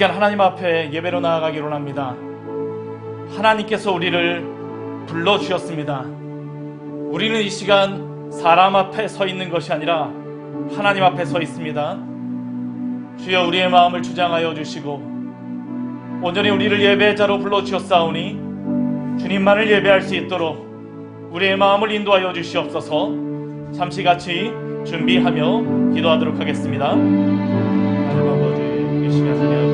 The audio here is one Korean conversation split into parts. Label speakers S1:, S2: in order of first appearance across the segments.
S1: 시간 하나님 앞에 예배로 나아가기로 합니다. 하나님께서 우리를 불러주셨습니다. 우리는 이 시간 사람 앞에 서 있는 것이 아니라 하나님 앞에 서 있습니다. 주여, 우리의 마음을 주장하여 주시고 온전히 우리를 예배의 자로 불러주셨사오니 주님만을 예배할 수 있도록 우리의 마음을 인도하여 주시옵소서. 잠시 같이 준비하며 기도하도록 하겠습니다. 하나님 아버지, 이 시간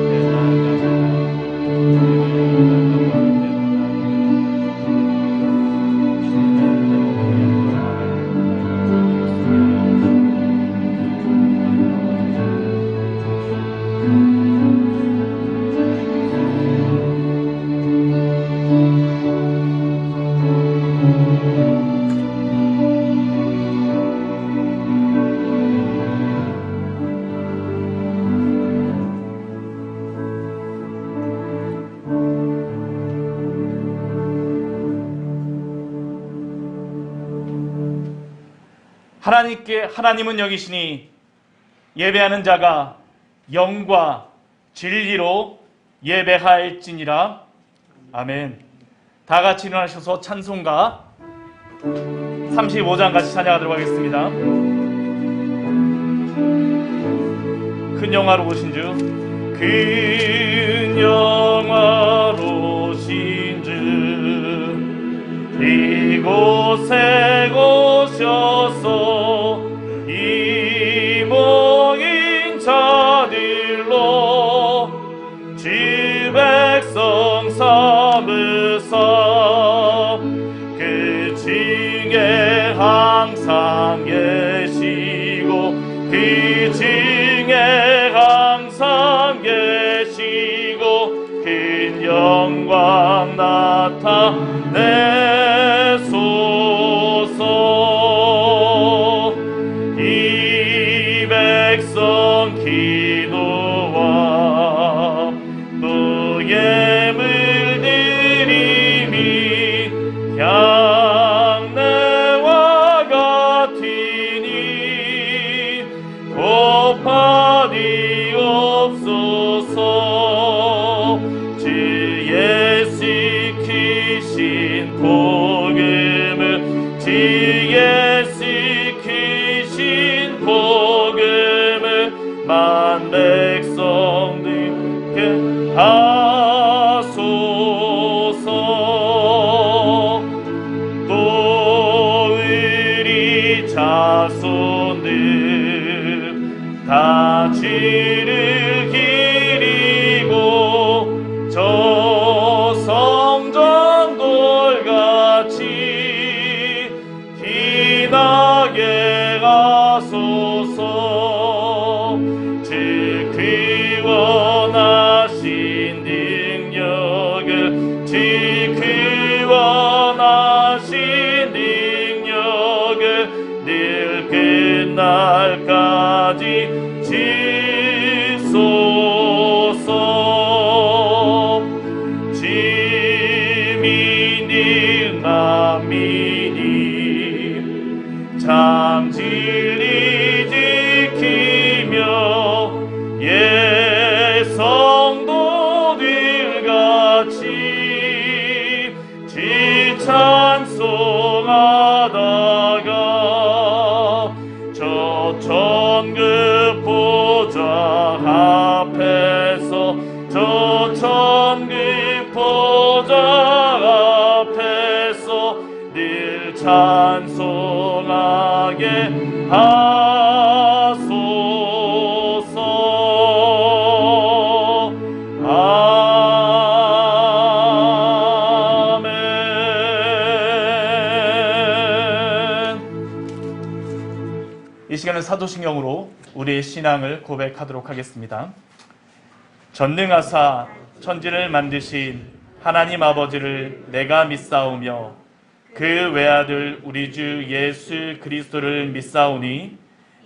S1: 하나님 앞에 하나님은 여기시니 예배하는 자가 영과 진리로 예배할지니라. 아멘. 다 같이 일어나셔서 찬송가 35장 같이 찬양하도록 하겠습니다. 큰 영화로우신 주, 큰 영화로우신 주, 이곳에 오셔서 이모인 자들로 주 백성 삼으사 그 층에 항상 계시고 그 층에 항상 계시고 큰 영광 나타내소서. 이 백성 기도와 또 예물 드림이 향내와 같으니 곱하니 없소서. 주 예수 크신 복음을, 주 예수 크신 복음을 만 백성들께 하소서. 또 우리 자손들 다 주를 기리고 저 성전돌같이 빛나게 하소서. 주 그 원하신 능력을, 주 그 원하신 능력을 늘 끝날까지 주소서. 주민이 만민이 참 진리 지키며 예성도들같이 주 찬송하다가 저 천국 보좌 앞에서, 저 천국 보좌 앞에서 늘 찬송하게 하소서. 아멘. 이 시간은 사도신경으로 우리의 신앙을 고백하도록 하겠습니다. 전능하사 천지를 만드신 하나님 아버지를 내가 믿사오며 그 외아들 우리 주 예수 그리스도를 믿사오니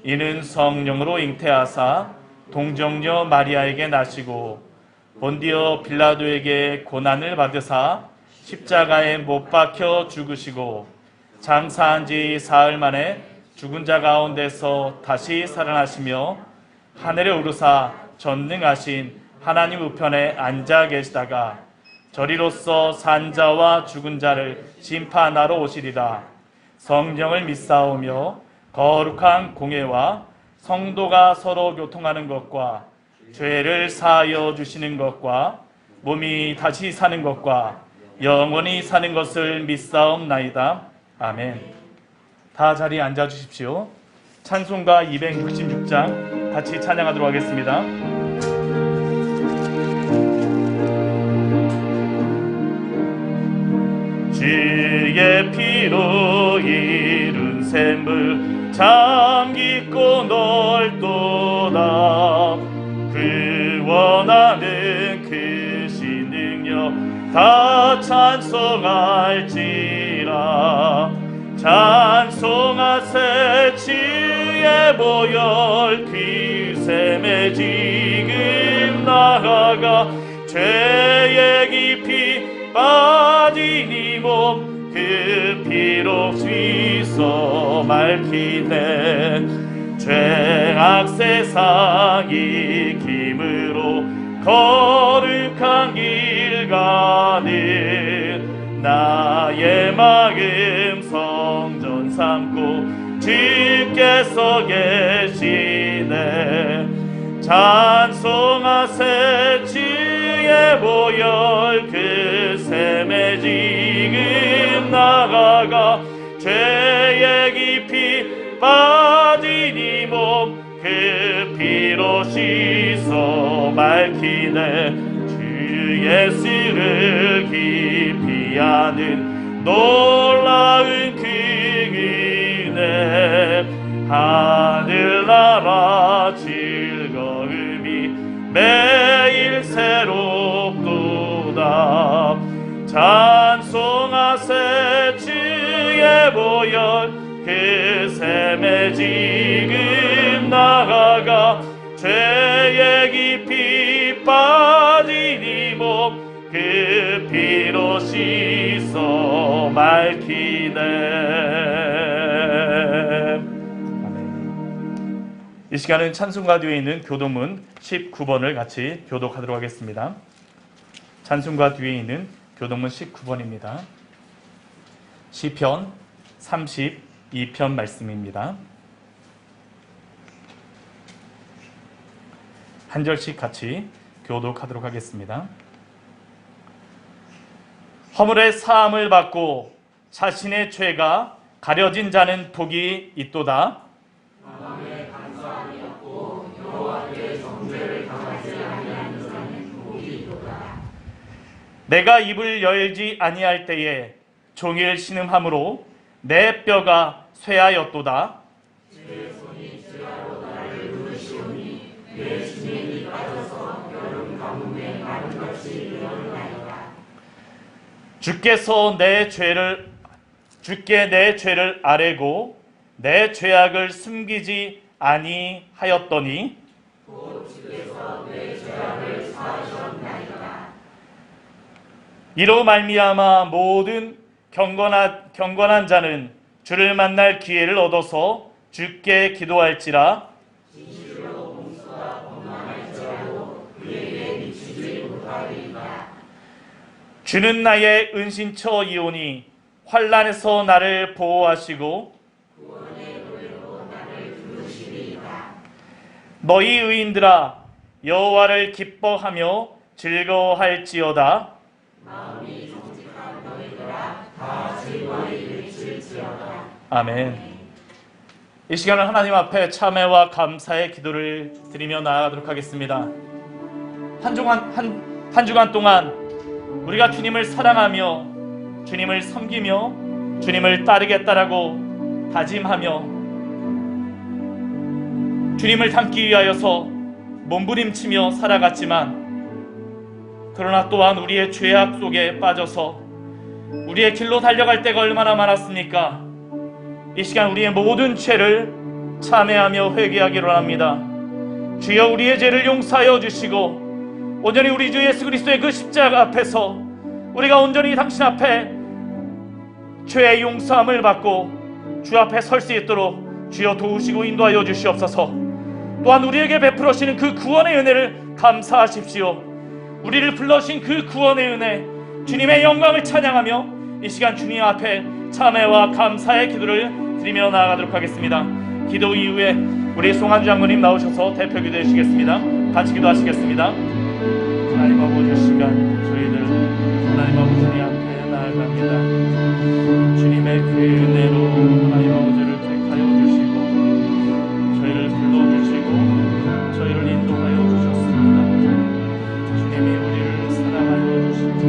S1: 이는 성령으로 잉태하사 동정녀 마리아에게 나시고 본디오 빌라도에게 고난을 받으사 십자가에 못 박혀 죽으시고 장사한 지 사흘 만에 죽은 자 가운데서 다시 살아나시며 하늘에 오르사 전능하신 하나님 우편에 앉아 계시다가 저리로서 산자와 죽은 자를 심판하러 오시리라. 성령을 믿사오며 거룩한 공예와 성도가 서로 교통하는 것과 죄를 사하여 주시는 것과 몸이 다시 사는 것과 영원히 사는 것을 믿사옵나이다. 아멘. 다 자리에 앉아 주십시오. 찬송가 266장 같이 찬양하도록 하겠습니다. 주의 피로 이룬 샘물 참 깊고 넓도다. 그 원하는 크신 능력 다 찬송할지라. 찬송하세 주의 보혈 그 샘에 지금 나아가 죄의 깊이 빠진 이 몸 그 피로 씻어 맑히네. 죄악 세상 이김으로 거룩한 길 가는 나의 마음 성전 삼고 주께서 계시네. 찬송하세 주의 보혈 그 샘에 지금 나아가 죄의 깊이 빠진 이 몸 그 피로 씻어 맑히네. 주 예수를 깊이 아는 놀라운 그 은혜 하늘나라 즐거움이 매일 새롭도다. 찬송하세 주의 보혈 그 샘에 지금 나아가 죄의 깊이 빠진 이 몸 그 피로 씻어 맑히네. 이 시간은 찬송가 뒤에 있는 교도문 19번을 같이 교독하도록 하겠습니다. 찬송가 뒤에 있는 교도문 19번입니다. 시편 32편 말씀입니다. 한 절씩 같이 교독하도록 하겠습니다. 허물의 사함을 받고 자신의 죄가 가려진 자는 복이 있도다.
S2: 마음에 감사함이 없고 여호와께 정죄를 당하지 아니하는 자는 복이 있도다.
S1: 내가 입을 열지 아니할 때에 종일 신음함으로 내 뼈가 쇠하였도다.
S2: 제 손이 지하로 나를 누르시오니 내 진행이 빠져서 여름 가뭄에 마른 것이 되었나이다.
S1: 주께 내 죄를 아뢰고 내 죄악을 숨기지 아니하였더니
S2: 곧 주께서 내 죄악을 사하셨나이다.
S1: 이로 말미암아 모든 경건한 자는 주를 만날 기회를 얻어서 주께 기도할지라.
S2: 진실로 공수가 범망할지라도 그에게 미치지 못하리이다.
S1: 주는 나의 은신처이오니 환난에서 나를 보호하시고
S2: 구원의 노래로 나를 부르시리이다.
S1: 너희 의인들아 여호와를 기뻐하며 즐거워할지어다.
S2: 마음이 정직한 너희들아 다 즐거이 외칠지어다.
S1: 아멘. 이 시간은 하나님 앞에 참회와 감사의 기도를 드리며 나아가도록 하겠습니다. 한 주간 동안 우리가 주님을 사랑하며 주님을 섬기며 주님을 따르겠다라고 다짐하며 주님을 닮기 위하여서 몸부림치며 살아갔지만 그러나 또한 우리의 죄악 속에 빠져서 우리의 길로 달려갈 때가 얼마나 많았습니까? 이 시간 우리의 모든 죄를 참회하며 회개하기로 합니다. 주여 우리의 죄를 용서하여 주시고 온전히 우리 주 예수 그리스도의 그 십자가 앞에서 우리가 온전히 당신 앞에 죄의 용서함을 받고 주 앞에 설 수 있도록 주여 도우시고 인도하여 주시옵소서. 또한 우리에게 베풀어시는 그 구원의 은혜를 감사하십시오. 우리를 불러주신 그 구원의 은혜, 주님의 영광을 찬양하며 이 시간 주님 앞에 참회와 감사의 기도를 드리며 나아가도록 하겠습니다. 기도 이후에 우리 송한주 장로님 나오셔서 대표 기도해 주시겠습니다. 같이 기도하시겠습니다. 하나님 아버지, 시간 저희들 하나님 아버지 앞에 나아갑니다. 주님의 그 은혜로 하나님 아버지를 택하여 주시고 저희를 불러주시고 저희를 인도하여 주셨습니다. 주님이 우리를 사랑하여 주시고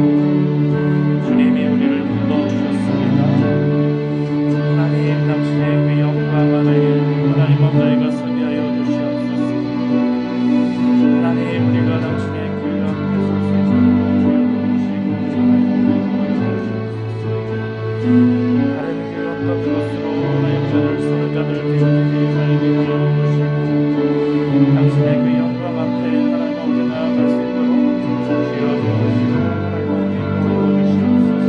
S1: 주님이 우리를 불러주셨습니다. 하나님 당신의 그 영광 안에 하나님 저희가 서게 하여 주시옵소서. 하나님 우리가 당신의 그 앞에 설 수 있도록 주여 도우시고 하나님 다른 그 어떤 것으로 하나님 저를 서는 자들을 되어주지 말게 하여 주시고 당신의 그 영광 앞에 하나님 아버지 나아갈 수 있도록 주여 도우시고 하나님 아버지 인도하여 주시옵소서.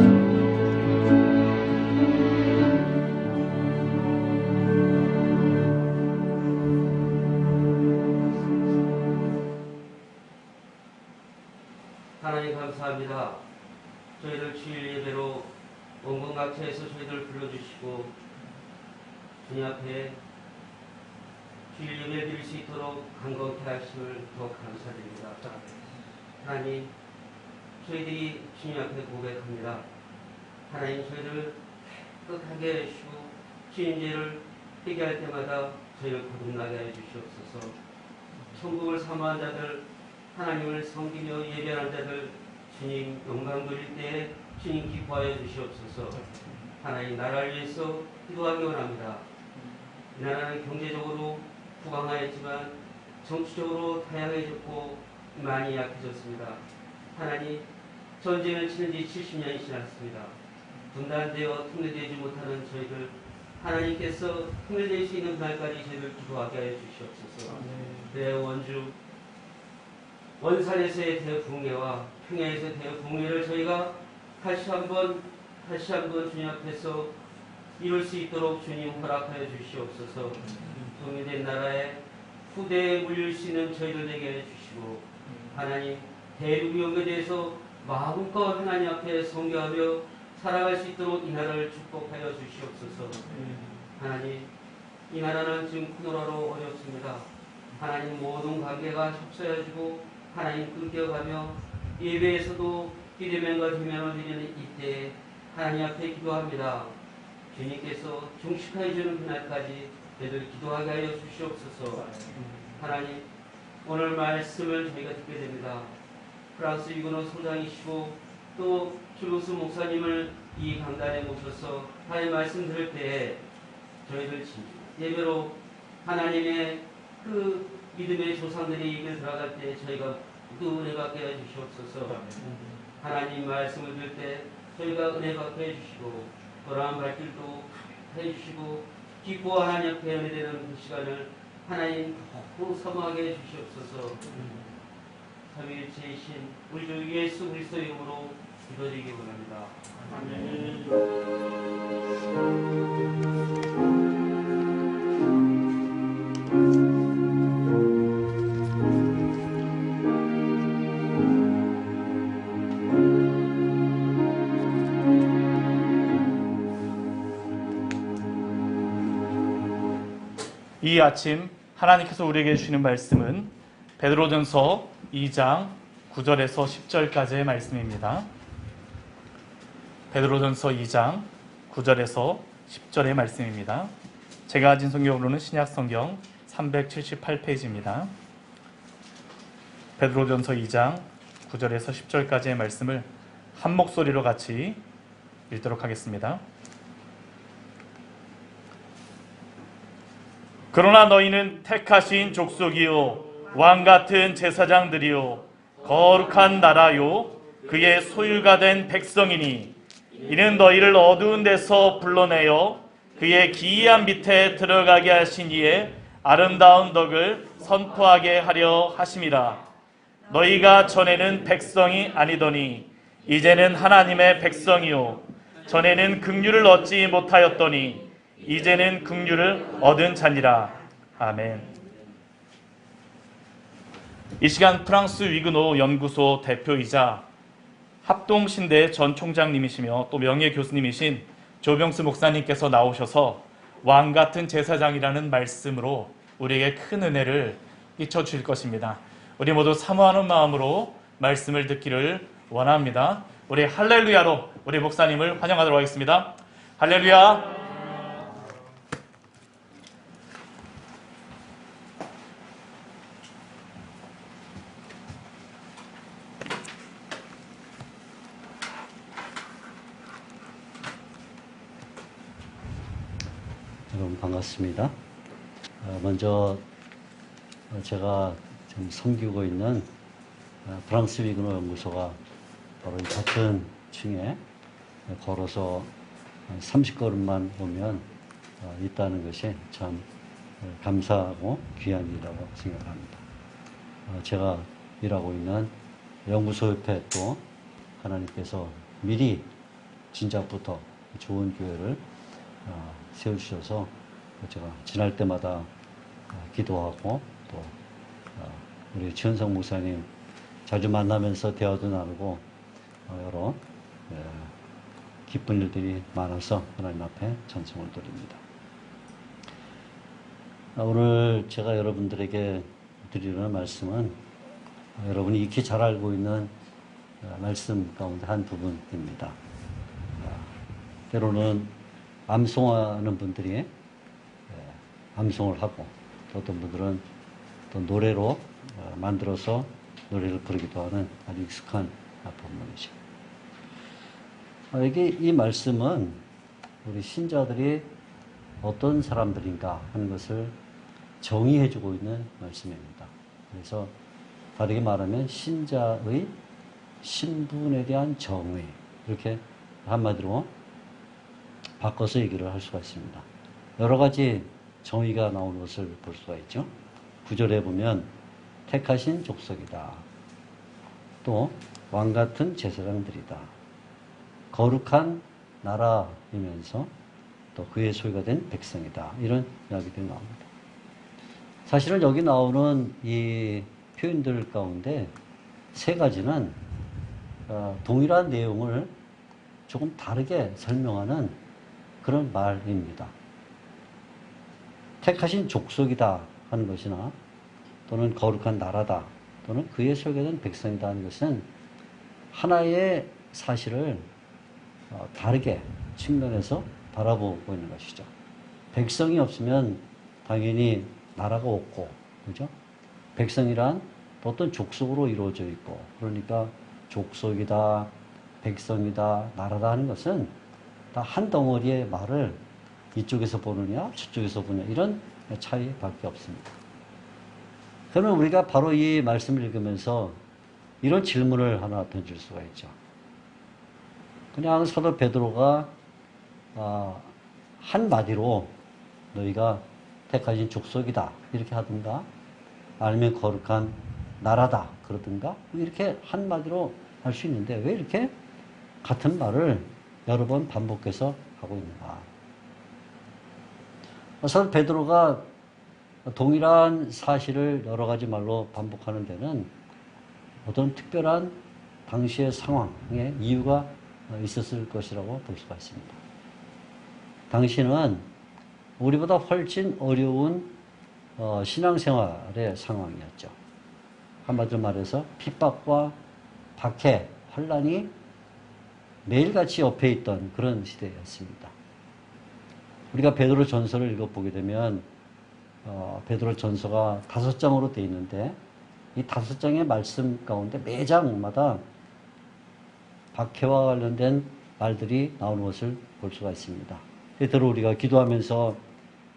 S3: 하나님 감사합니다. 저희를 주일 예배로 원군 각처에서 저희들 불러주시고 주님 앞에 주일 예배를 드릴 수 있도록 간곡히 하심을 더욱 감사드립니다. 하나님, 저희들이 주님 앞에 고백합니다. 하나님, 저희를 깨끗하게 해주시고 주님 죄를 회개할 때마다 저희를 거듭나게 해주시옵소서. 천국을 사모한 자들, 하나님을 섬기며 예배하는 자들 주님 영광 돌릴 때에 주님 기뻐하여 주시옵소서. 하나님 나라를 위해서 기도하기 원합니다. 이 나라는 경제적으로 부강하였지만 정치적으로 다양해졌고 많이 약해졌습니다. 하나님, 전쟁을 치는 지 70년이 지났습니다. 분단되어 통일되지 못하는 저희들, 하나님께서 통일될 수 있는 날까지 저희를 기도하게 하여 주시옵소서. 내 원주 원산에서의 대붕괴와 평야에서의 대붕괴를 저희가 다시 한번 주님 앞에서 이룰 수 있도록 주님 허락하여 주시옵소서. 통일된 나라에 후대에 물릴 수 있는 저희들 되게 해주시고 하나님, 대륙 위험에 대해서 마음껏 하나님 앞에 선교하며 살아갈 수 있도록 이 나라를 축복하여 주시옵소서. 하나님, 이 나라는 지금 코로나로 어렵습니다. 하나님, 모든 관계가 협소해지고 하나님 끊겨가며 예배에서도 비대면과 대면을 드리는 이때에 하나님 앞에 기도합니다. 주님께서 중식하여 주는 그날까지 저희들 기도하게 하여 주시옵소서. 하나님, 오늘 말씀을 저희가 듣게 됩니다. 프랑스 유근호 소장이시고 또 줄로스 목사님을 이 강단에 모셔서 하나님 말씀 들을 때에 저희들 예배로 하나님의 그 믿음의 조상들이 입에 들어갈 때 저희가 그 은혜 받게 해주시옵소서. 하나님 말씀을 들을 때 저희가 은혜 받게 해주시고 돌아온 발길도 해주시고 기뻐 하나님 앞에 은혜되는 그 시간을 하나님 더욱 사모하게 해주시옵소서. 삼위일체이신 우리 주 예수 그리스도 이름으로 기도드리기 원합니다. 아멘.
S1: 이 아침 하나님께서 우리에게 주시는 말씀은 베드로전서 2장 9절에서 10절까지의 말씀입니다. 베드로전서 2장 9절에서 10절의 말씀입니다. 제가 가진 성경으로는 신약성경 378페이지입니다. 베드로전서 2장 9절에서 10절까지의 말씀을 한 목소리로 같이 읽도록 하겠습니다. 그러나 너희는 택하신 족속이요 왕같은 제사장들이요 거룩한 나라요 그의 소유가 된 백성이니 이는 너희를 어두운 데서 불러내어 그의 기이한 밑에 들어가게 하신 이의 아름다운 덕을 선포하게 하려 하심이라. 너희가 전에는 백성이 아니더니 이제는 하나님의 백성이요 전에는 긍휼을 얻지 못하였더니 이제는 긍휼을 얻은 자니라. 아멘. 이 시간 프랑스 위그노 연구소 대표이자 합동신대 전 총장님이시며 또 명예 교수님이신 조병수 목사님께서 나오셔서 왕 같은 제사장이라는 말씀으로 우리에게 큰 은혜를 끼쳐 주실 것입니다. 우리 모두 사모하는 마음으로 말씀을 듣기를 원합니다. 우리 할렐루야로 우리 목사님을 환영하도록 하겠습니다. 할렐루야.
S4: 여러분 반갑습니다. 먼저 제가 지금 섬기고 있는 프랑스 위그노 연구소가 바로 이 같은 층에 걸어서 30걸음만 오면 있다는 것이 참 감사하고 귀한 일이라고 생각합니다. 제가 일하고 있는 연구소 옆에 또 하나님께서 미리 진작부터 좋은 교회를 세워주셔서 제가 지날 때마다 기도하고 또 우리 최은성 목사님 자주 만나면서 대화도 나누고 여러 기쁜 일들이 많아서 하나님 앞에 찬송을 드립니다. 오늘 제가 여러분들에게 드리는 말씀은 여러분이 익히 잘 알고 있는 말씀 가운데 한 부분입니다. 때로는 암송하는 분들이 암송을 하고 또 어떤 분들은 또 노래로 만들어서 노래를 부르기도 하는 아주 익숙한 부분이죠. 여기 이 말씀은 우리 신자들이 어떤 사람들인가 하는 것을 정의해주고 있는 말씀입니다. 그래서 다르게 말하면 신자의 신분에 대한 정의, 이렇게 한마디로 바꿔서 얘기를 할 수가 있습니다. 여러 가지 정의가 나오는 것을 볼 수가 있죠. 9절에 보면 택하신 족속이다. 또 왕같은 제사장들이다. 거룩한 나라이면서 또 그의 소유가 된 백성이다. 이런 이야기들이 나옵니다. 사실은 여기 나오는 이 표현들 가운데 세 가지는 동일한 내용을 조금 다르게 설명하는 그런 말입니다. 택하신 족속이다 하는 것이나 또는 거룩한 나라다 또는 그의 소유된 백성이다 하는 것은 하나의 사실을 다르게 측면에서 바라보고 있는 것이죠. 백성이 없으면 당연히 나라가 없고, 그죠? 백성이란 어떤 족속으로 이루어져 있고, 그러니까 족속이다, 백성이다, 나라다 하는 것은 다 한 덩어리의 말을 이쪽에서 보느냐, 저쪽에서 보느냐, 이런 차이밖에 없습니다. 그러면 우리가 바로 이 말씀을 읽으면서 이런 질문을 하나 던질 수가 있죠. 그냥 사도 베드로가 한마디로 너희가 택하신 족속이다 이렇게 하든가, 아니면 거룩한 나라다 그러든가, 이렇게 한마디로 할 수 있는데 왜 이렇게 같은 말을 여러 번 반복해서 하고 있는가. 사도 베드로가 동일한 사실을 여러 가지 말로 반복하는 데는 어떤 특별한 당시의 상황에 이유가 있었을 것이라고 볼 수가 있습니다. 당시는 우리보다 훨씬 어려운 신앙생활의 상황이었죠. 한마디로 말해서 핍박과 박해, 혼란이 매일같이 옆에 있던 그런 시대였습니다. 우리가 베드로 전서를 읽어보게 되면 베드로 전서가 5장으로 되어 있는데 이 5장의 말씀 가운데 매 장마다 박해와 관련된 말들이 나오는 것을 볼 수가 있습니다. 때로 우리가 기도하면서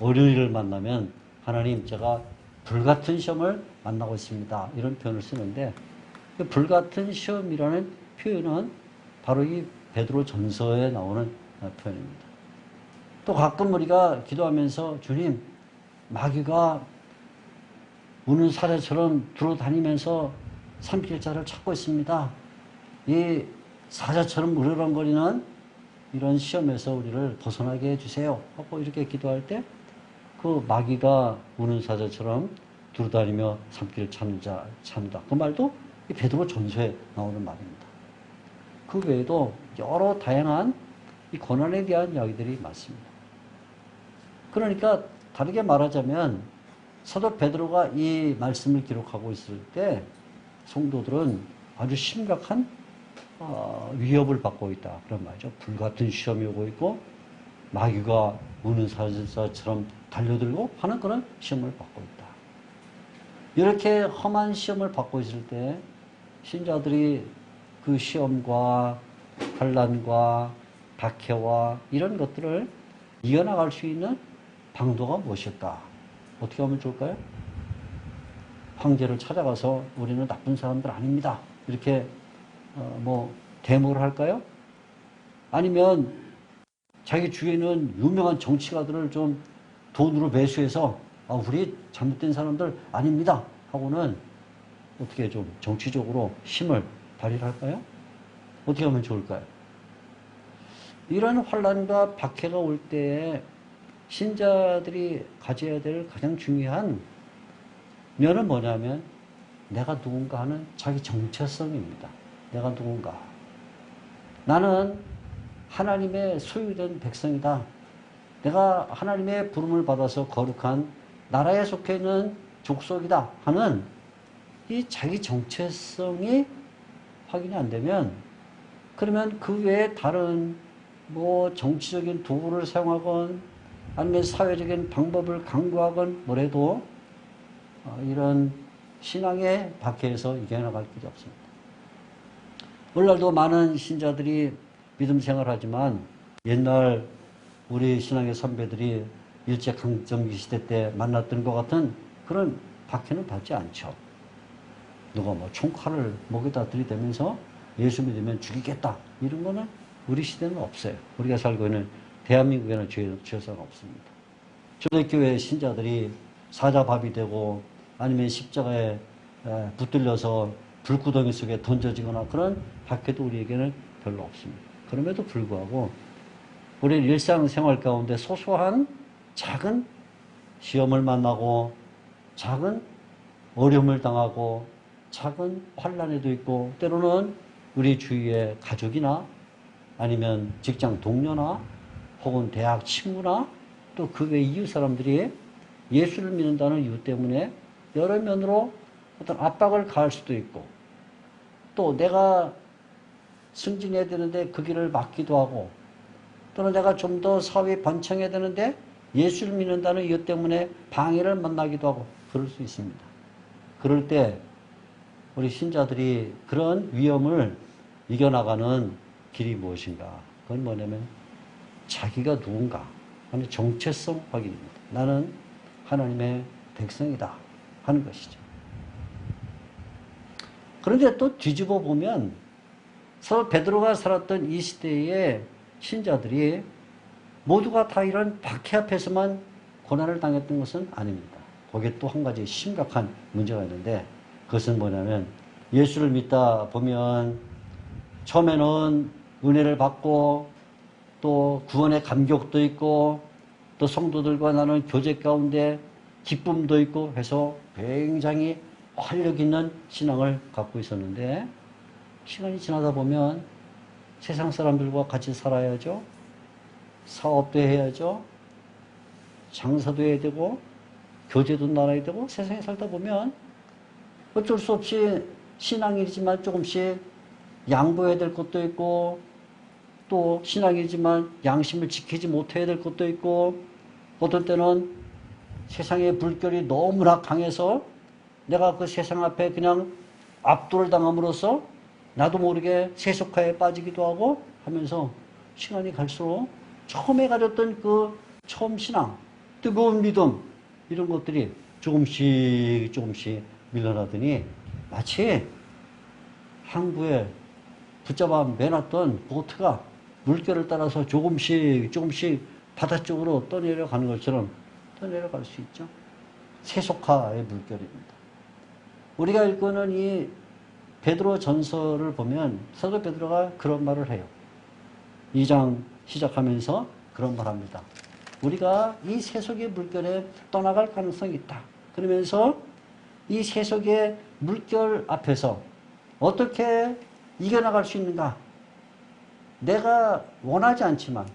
S4: 어려운 일을 만나면 하나님, 제가 불같은 시험을 만나고 있습니다, 이런 표현을 쓰는데 그 불같은 시험이라는 표현은 바로 이 베드로 전서에 나오는 표현입니다. 또 가끔 우리가 기도하면서 주님, 마귀가 우는 사자처럼 들어다니면서 삼킬 자를 찾고 있습니다. 이 사자처럼 으르렁거리는 이런 시험에서 우리를 벗어나게 해주세요 하고 이렇게 기도할 때 그 마귀가 우는 사자처럼 두루다니며 삶길을 찾는 자 찾는다. 그 말도 이 베드로 전서에 나오는 말입니다. 그 외에도 여러 다양한 이 고난에 대한 이야기들이 많습니다. 그러니까 다르게 말하자면 사도 베드로가 이 말씀을 기록하고 있을 때 성도들은 아주 심각한 위협을 받고 있다. 그런 말이죠. 불같은 시험이 오고 있고 마귀가 우는 사자처럼 달려들고 하는 그런 시험을 받고 있다. 이렇게 험한 시험을 받고 있을 때 신자들이 그 시험과 환난과 박해와 이런 것들을 이겨나갈 수 있는 방도가 무엇일까? 어떻게 하면 좋을까요? 황제를 찾아가서 우리는 나쁜 사람들 아닙니다. 이렇게 대모를 할까요? 아니면 자기 주위에 있는 유명한 정치가들을 좀 돈으로 매수해서 우리 잘못된 사람들 아닙니다 하고는 어떻게 좀 정치적으로 힘을 발휘할까요? 어떻게 하면 좋을까요? 이런 환난과 박해가 올 때에 신자들이 가져야 될 가장 중요한 면은 뭐냐면 내가 누군가 하는 자기 정체성입니다. 내가 누군가. 나는 하나님의 소유된 백성이다. 내가 하나님의 부름을 받아서 거룩한 나라에 속해 있는 족속이다 하는 이 자기 정체성이 확인이 안 되면 그러면 그 외에 다른 정치적인 도구를 사용하건 아니면 사회적인 방법을 강구하건 뭐래도 이런 신앙의 박해에서 이겨나갈 길이 없습니다. 오늘날도 많은 신자들이 믿음 생활하지만 옛날 우리 신앙의 선배들이 일제강점기 시대 때 만났던 것 같은 그런 박해는 받지 않죠. 누가 총칼을 목에다 들이대면서 예수 믿으면 죽이겠다 이런 거는 우리 시대는 없어요. 우리가 살고 있는 대한민국에는 죄사가 없습니다. 초대교회 신자들이 사자밥이 되고 아니면 십자가에 붙들려서 불구덩이 속에 던져지거나 그런 박해도 우리에게는 별로 없습니다. 그럼에도 불구하고 우리 일상생활 가운데 소소한 작은 시험을 만나고 작은 어려움을 당하고 작은 환난에도 있고 때로는 우리 주위의 가족이나 아니면 직장 동료나 혹은 대학 친구나 또 그 외 이웃 사람들이 예수를 믿는다는 이유 때문에 여러 면으로 어떤 압박을 가할 수도 있고 또 내가 승진해야 되는데 그 길을 막기도 하고 또는 내가 좀 더 사회에 번창해야 되는데 예수를 믿는다는 이유 때문에 방해를 만나기도 하고 그럴 수 있습니다. 그럴 때 우리 신자들이 그런 위험을 이겨나가는 길이 무엇인가? 그건 뭐냐면 자기가 누군가 하는 정체성 확인입니다. 나는 하나님의 백성이다 하는 것이죠. 그런데 또 뒤집어 보면 사도 베드로가 살았던 이 시대의 신자들이 모두가 다 이런 박해 앞에서만 고난을 당했던 것은 아닙니다. 거기에 또 한 가지 심각한 문제가 있는데 그것은 뭐냐면 예수를 믿다 보면 처음에는 은혜를 받고 또 구원의 감격도 있고 또 성도들과 나는 교제 가운데 기쁨도 있고 해서 굉장히 활력 있는 신앙을 갖고 있었는데 시간이 지나다 보면 세상 사람들과 같이 살아야죠. 사업도 해야죠. 장사도 해야 되고 교제도 나눠야 되고 세상에 살다 보면 어쩔 수 없이 신앙이지만 조금씩 양보해야 될 것도 있고 또 신앙이지만 양심을 지키지 못해야 될 것도 있고 어떤 때는 세상의 물결이 너무나 강해서 내가 그 세상 앞에 그냥 압도를 당함으로써 나도 모르게 세속화에 빠지기도 하고 하면서 시간이 갈수록 처음에 가졌던 그 처음 신앙, 뜨거운 믿음 이런 것들이 조금씩 밀려나더니 마치 항구에 붙잡아 매놨던 보트가 물결을 따라서 조금씩 바다 쪽으로 떠내려가는 것처럼 떠내려갈 수 있죠. 세속화의 물결입니다. 우리가 읽고는 이 베드로 전서를 보면 사도 베드로가 그런 말을 해요. 2장 시작하면서 그런 말 합니다. 우리가 이 세속의 물결에 떠나갈 가능성이 있다. 그러면서 이 세속의 물결 앞에서 어떻게 이겨나갈 수 있는가? 내가 원하지 않지만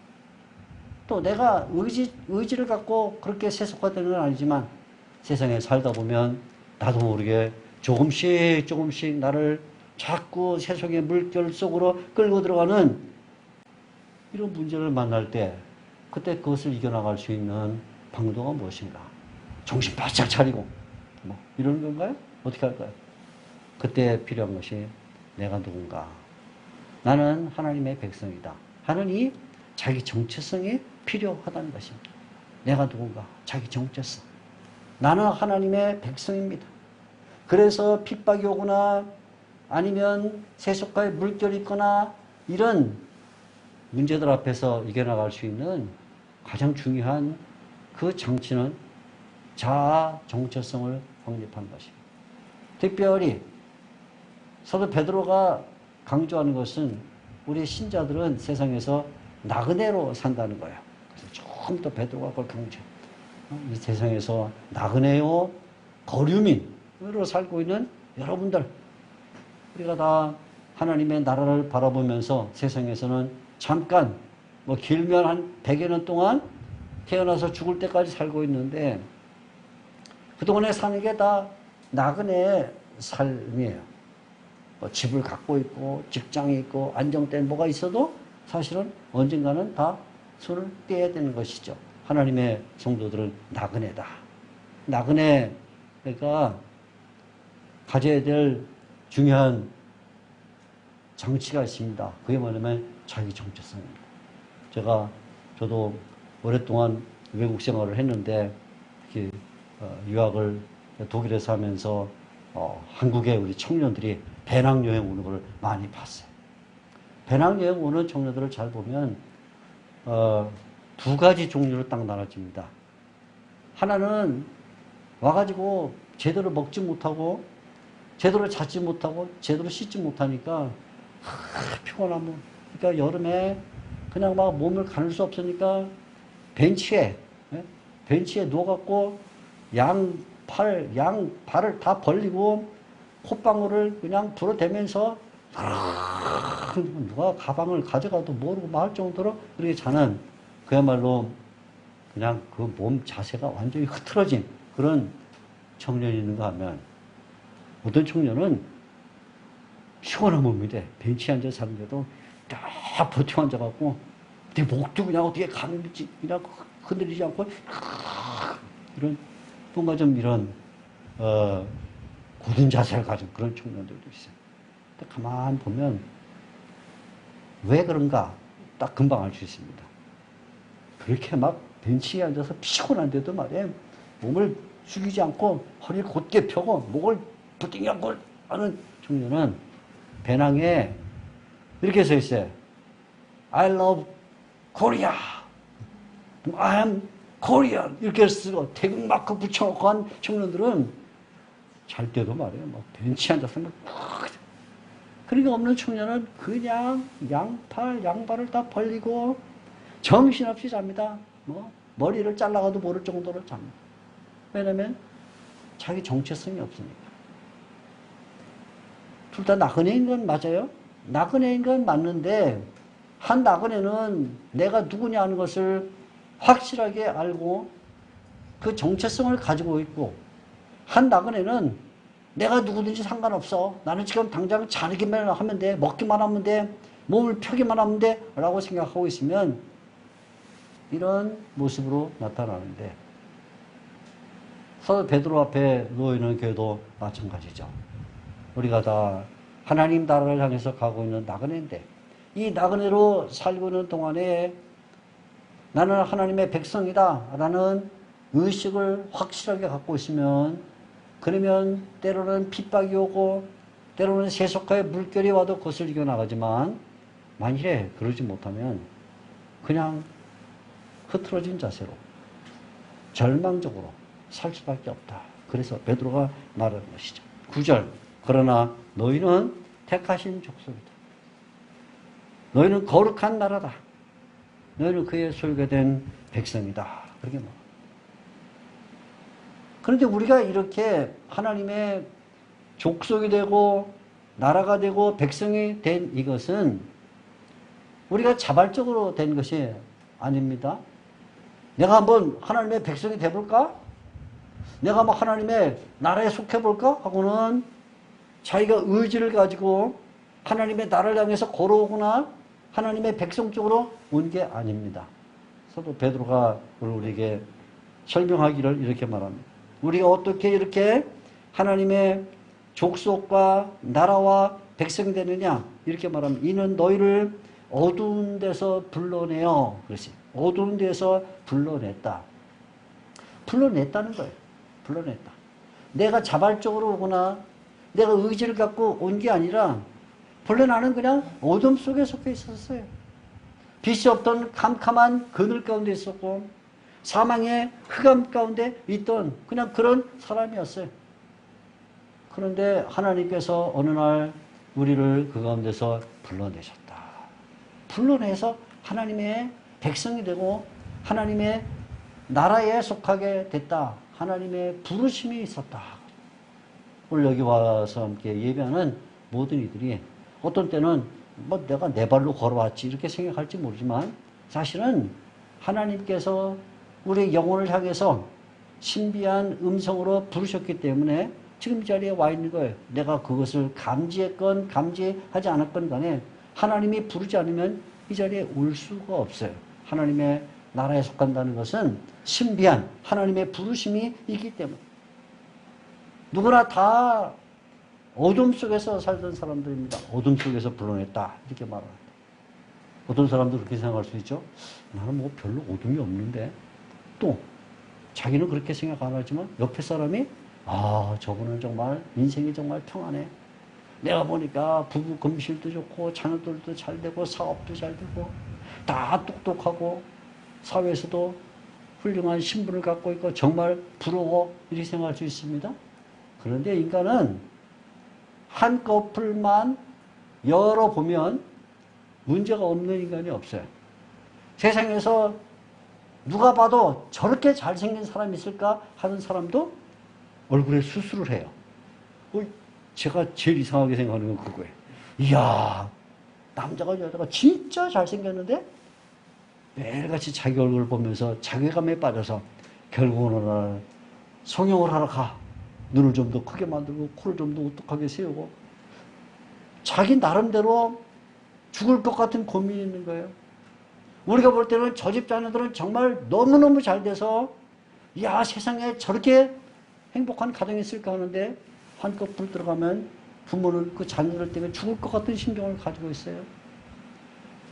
S4: 또 내가 의지를 갖고 그렇게 세속화되는 건 아니지만 세상에 살다 보면 나도 모르게 조금씩 나를 자꾸 세속의 물결 속으로 끌고 들어가는 이런 문제를 만날 때 그때 그것을 이겨나갈 수 있는 방도가 무엇인가? 정신 바짝 차리고 뭐 이런 건가요? 어떻게 할까요? 그때 필요한 것이 내가 누군가? 나는 하나님의 백성이다 하는 이 자기 정체성이 필요하다는 것입니다. 내가 누군가? 자기 정체성. 나는 하나님의 백성입니다. 그래서 핍박이 오거나 아니면 세속과의 물결이 있거나 이런 문제들 앞에서 이겨나갈 수 있는 가장 중요한 그 장치는 자아 정체성을 확립한 것입니다. 특별히 사도 베드로가 강조하는 것은 우리 신자들은 세상에서 나그네로 산다는 거예요. 그래서 조금 더 베드로가 그걸 강조해요. 이 세상에서 나그네요, 거류민으로 살고 있는 여러분들, 우리가 다 하나님의 나라를 바라보면서 세상에서는 잠깐, 뭐 길면 한 100여 년 동안 태어나서 죽을 때까지 살고 있는데 그동안에 사는 게 다 나그네의 삶이에요. 뭐 집을 갖고 있고 직장이 있고 안정된 뭐가 있어도 사실은 언젠가는 다 손을 떼야 되는 것이죠. 하나님의 성도들은 나그네다. 나그네가 가져야 될 중요한 장치가 있습니다. 그게 뭐냐면 자기 정체성입니다. 저도 오랫동안 외국 생활을 했는데 특히 유학을 독일에서 하면서 한국의 우리 청년들이 배낭여행 오는 걸 많이 봤어요. 배낭여행 오는 청년들을 잘 보면 두 가지 종류로 딱 나눠집니다. 하나는 와가지고 제대로 먹지 못하고 제대로 자지 못하고 제대로 씻지 못하니까 피곤하면 그러니까 여름에 그냥 막 몸을 가눌 수 없으니까 벤치에 누워갖고 양발을 다 벌리고 콧방울을 그냥 불어대면서 누가 가방을 가져가도 모르고 말 정도로 그렇게 자는 그야말로 그냥 그 몸 자세가 완전히 흐트러진 그런 청년이 있는가 하면 어떤 청년은 시원한 몸인데 벤치에 앉아 사는데도 딱 버티고 앉아갖고 내 목도 그냥 어떻게 가는지 그냥 흔들리지 않고 이런 뭔가 좀 이런 굳은 자세를 가진 그런 청년들도 있어요. 근데 가만 보면 왜 그런가 딱 금방 알 수 있습니다. 그렇게 막 벤치에 앉아서 피곤한데도 말이에요. 몸을 숙이지 않고 허리를 곧게 펴고 목을 부딩하고 하는 청년은 배낭에 이렇게 써 있어요. I love Korea. I am Korean. 이렇게 쓰고 태극 마크 붙여놓고 한 청년들은 잘 때도 말이에요. 막 벤치에 앉아서 막 그런 게 없는 청년은 그냥 양발을 다 벌리고 정신없이 잡니다. 뭐 머리를 잘라가도 모를 정도로 잡니다. 왜냐면 자기 정체성이 없으니까. 둘 다 나그네인 건 맞아요. 나그네인 건 맞는데 한 나그네는 내가 누구냐 하는 것을 확실하게 알고 그 정체성을 가지고 있고 한 나그네는 내가 누구든지 상관없어. 나는 지금 당장 자기만 하면 돼. 먹기만 하면 돼. 몸을 펴기만 하면 돼. 라고 생각하고 있으면 이런 모습으로 나타나는데 사도 베드로 앞에 놓여있는 교회도 마찬가지죠. 우리가 다 하나님 나라를 향해서 가고 있는 나그네인데 이 나그네로 살고 있는 동안에 나는 하나님의 백성이다 라는 의식을 확실하게 갖고 있으면 그러면 때로는 핍박이 오고 때로는 세속화의 물결이 와도 그것을 이겨나가지만 만일에 그러지 못하면 그냥 흐트러진 자세로 절망적으로 살 수밖에 없다. 그래서 베드로가 말하는 것이죠. 9절 그러나 너희는 택하신 족속이다. 너희는 거룩한 나라다. 너희는 그의 소유가 된 백성이다. 그렇게 말합니다. 그런데 우리가 이렇게 하나님의 족속이 되고 나라가 되고 백성이 된 이것은 우리가 자발적으로 된 것이 아닙니다. 내가 한번 하나님의 백성이 돼볼까? 내가 한번 하나님의 나라에 속해볼까? 하고는 자기가 의지를 가지고 하나님의 나라를 향해서 걸어오거나 하나님의 백성 쪽으로 온 게 아닙니다. 사도 베드로가 우리에게 설명하기를 이렇게 말합니다. 우리가 어떻게 이렇게 하나님의 족속과 나라와 백성이 되느냐? 이렇게 말하면 이는 너희를 어두운 데서 불러내어. 그렇지. 어두운 데서 불러냈다. 불러냈다는 거예요. 불러냈다. 내가 자발적으로 오거나 내가 의지를 갖고 온 게 아니라 본래 나는 그냥 어둠 속에 속해 있었어요. 빛이 없던 캄캄한 그늘 가운데 있었고 사망의 흑암 가운데 있던 그냥 그런 사람이었어요. 그런데 하나님께서 어느 날 우리를 그 가운데서 불러내셨다. 불러내서 하나님의 백성이 되고 하나님의 나라에 속하게 됐다. 하나님의 부르심이 있었다. 오늘 여기 와서 함께 예배하는 모든 이들이 어떤 때는 뭐 내가 내 발로 걸어왔지 이렇게 생각할지 모르지만 사실은 하나님께서 우리의 영혼을 향해서 신비한 음성으로 부르셨기 때문에 지금 이 자리에 와 있는 거예요. 내가 그것을 감지했건 감지하지 않았건 간에 하나님이 부르지 않으면 이 자리에 올 수가 없어요. 하나님의 나라에 속한다는 것은 신비한 하나님의 부르심이 있기 때문에 누구나 다 어둠 속에서 살던 사람들입니다. 어둠 속에서 불러냈다 이렇게 말합니다. 어떤 사람도 그렇게 생각할 수 있죠. 나는 뭐 별로 어둠이 없는데 또 자기는 그렇게 생각 안 하지만 옆에 사람이 아 저분은 정말 인생이 정말 평안해. 내가 보니까 부부 금실도 좋고 자녀들도 잘 되고 사업도 잘 되고 다 똑똑하고 사회에서도 훌륭한 신분을 갖고 있고 정말 부러워 이렇게 생각할 수 있습니다. 그런데 인간은 한꺼풀만 열어보면 문제가 없는 인간이 없어요. 세상에서 누가 봐도 저렇게 잘생긴 사람이 있을까 하는 사람도 얼굴에 수술을 해요. 제가 제일 이상하게 생각하는 건 그거예요. 이야, 남자가 여자가 진짜 잘생겼는데 매일같이 자기 얼굴을 보면서 자괴감에 빠져서 결국은 성형을 하러 가. 눈을 좀 더 크게 만들고 코를 좀 더 우뚝하게 세우고 자기 나름대로 죽을 것 같은 고민이 있는 거예요. 우리가 볼 때는 저 집 자녀들은 정말 너무너무 잘 돼서 야 세상에 저렇게 행복한 가정이 있을까 하는데 한꺼풀 들어가면 부모는 그 자녀들 때문에 죽을 것 같은 심정을 가지고 있어요.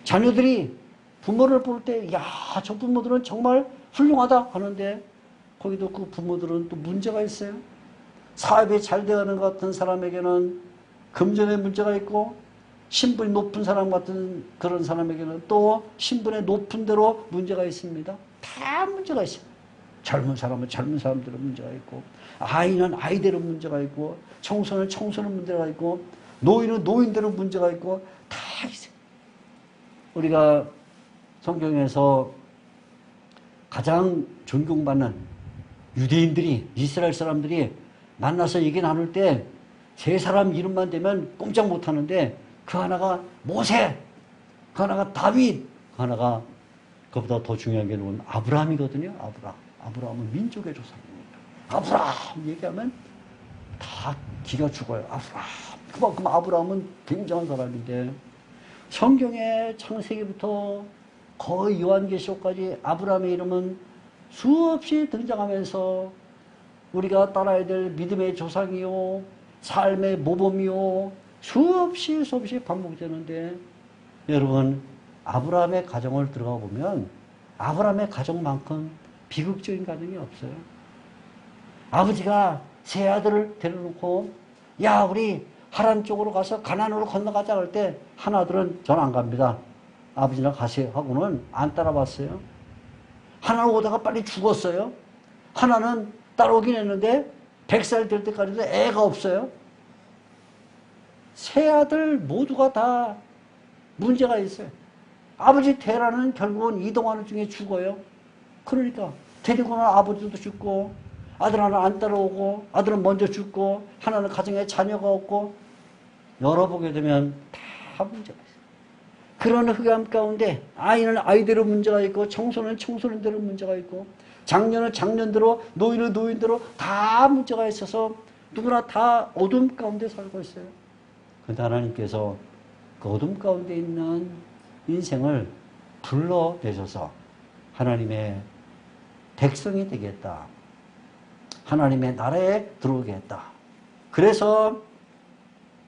S4: 자녀들이 부모를 볼 때 야 저 부모들은 정말 훌륭하다 하는데 거기도 그 부모들은 또 문제가 있어요. 사업이 잘 되어가는 것 같은 사람에게는 금전에 문제가 있고 신분이 높은 사람 같은 그런 사람에게는 또 신분의 높은 대로 문제가 있습니다. 다 문제가 있어요. 젊은 사람은 젊은 사람대로 문제가 있고 아이는 아이대로 문제가 있고 청소는 청소는 문제가 있고 노인은 노인대로 문제가 있고 다 있어요. 우리가 성경에서 가장 존경받는 유대인들이 이스라엘 사람들이 만나서 얘기 나눌 때 세 사람 이름만 되면 꼼짝 못하는데 그 하나가 모세, 그 하나가 다윗, 그 하나가 그보다 더 중요한 게 누구는 아브라함이거든요. 아브라함은 민족의 조상입니다. 아브라함 얘기하면 다 기가 죽어요. 아브라함. 그만큼 아브라함은 굉장한 사람인데 성경의 창세기부터 거의 요한계시록까지 아브라함의 이름은 수없이 등장하면서 우리가 따라야 될 믿음의 조상이요 삶의 모범이요 수없이 반복되는데 여러분 아브라함의 가정을 들어가 보면 아브라함의 가정만큼 비극적인 가정이 없어요. 아버지가 세 아들을 데려놓고 야 우리 하란 쪽으로 가서 가나안으로 건너가자 할 때 한 아들은 전 안 갑니다. 아버지나 가세요 하고는 안 따라왔어요. 하나는 오다가 빨리 죽었어요. 하나는 따라오긴 했는데 100살 될 때까지도 애가 없어요. 세 아들 모두가 다 문제가 있어요. 아버지 테라는 결국은 이동하는 중에 죽어요. 그러니까 데리고 난 아버지도 죽고 아들 하나 안 따라오고 아들은 먼저 죽고 하나는 가정에 자녀가 없고 열어보게 되면 다 문제가 있어요. 그런 흑암 가운데 아이는 아이대로 문제가 있고 청소는 청소년대로 문제가 있고 장년은 장년대로 노인은 노인대로 다 문제가 있어서 누구나 다 어둠 가운데 살고 있어요. 그런데 하나님께서 그 어둠 가운데 있는 인생을 불러내셔서 하나님의 백성이 되겠다. 하나님의 나라에 들어오게 했다. 그래서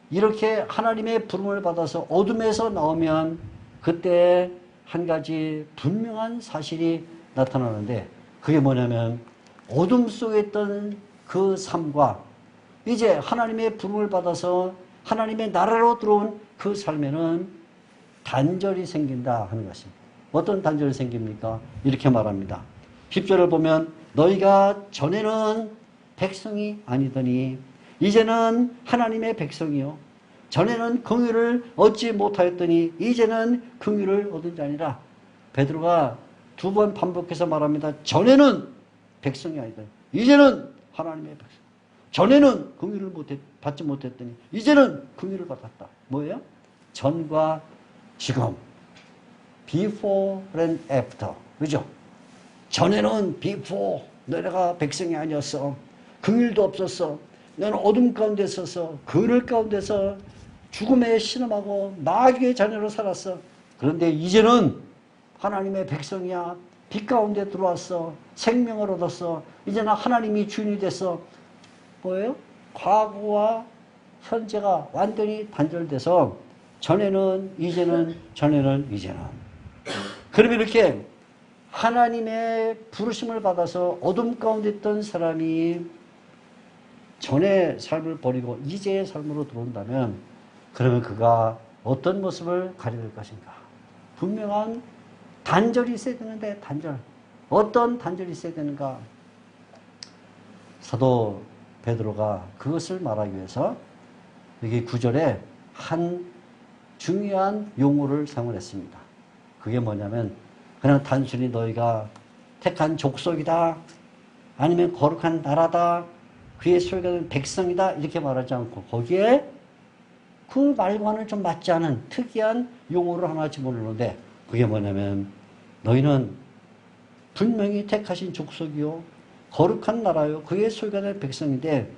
S4: 이렇게 하나님의 부름을 받아서 어둠에서 나오면 그때 한 가지 분명한 사실이 나타나는데 그게 뭐냐면 어둠 속에 있던 그 삶과 이제 하나님의 부름을 받아서 하나님의 나라로 들어온 그 삶에는 단절이 생긴다 하는 것입니다. 어떤 단절이 생깁니까? 이렇게 말합니다. 10절을 보면 너희가 전에는 백성이 아니더니 이제는 하나님의 백성이요 전에는 긍휼을 얻지 못하였더니 이제는 긍휼을 얻은 자니라. 베드로가 2번 반복해서 말합니다. 전에는 백성이 아니더니 이제는 하나님의 백성. 전에는 긍휼을 받지 못했더니 이제는 긍휼을 받았다. 뭐예요? 전과 지금. Before and after. 그죠? 전에는 before 너네가 백성이 아니었어. 긍휼도 없었어. 너는 어둠 가운데 있어서 그늘 가운데서 죽음에 신음하고 마귀의 자녀로 살았어. 그런데 이제는 하나님의 백성이야. 빛 가운데 들어왔어. 생명을 얻었어. 이제는 하나님이 주인이 됐어. 뭐예요? 과거와 현재가 완전히 단절돼서 전에는 이제는 전에는 이제는. 그러면 이렇게 하나님의 부르심을 받아서 어둠 가운데 있던 사람이 전의 삶을 버리고 이제의 삶으로 들어온다면 그러면 그가 어떤 모습을 가져야 될 것인가? 분명한 단절이 있어야 되는데 단절. 어떤 단절이 있어야 되는가? 사도 베드로가 그것을 말하기 위해서 여기 9절에 한 중요한 용어를 사용을 했습니다. 그게 뭐냐면 그냥 단순히 너희가 택한 족속이다. 아니면 거룩한 나라다. 그의 소유가 백성이다. 이렇게 말하지 않고 거기에 그 말과는 좀 맞지 않은 특이한 용어를 하나 집어넣는데 그게 뭐냐면 너희는 분명히 택하신 족속이요. 거룩한 나라요. 그의 소유가 된 백성인데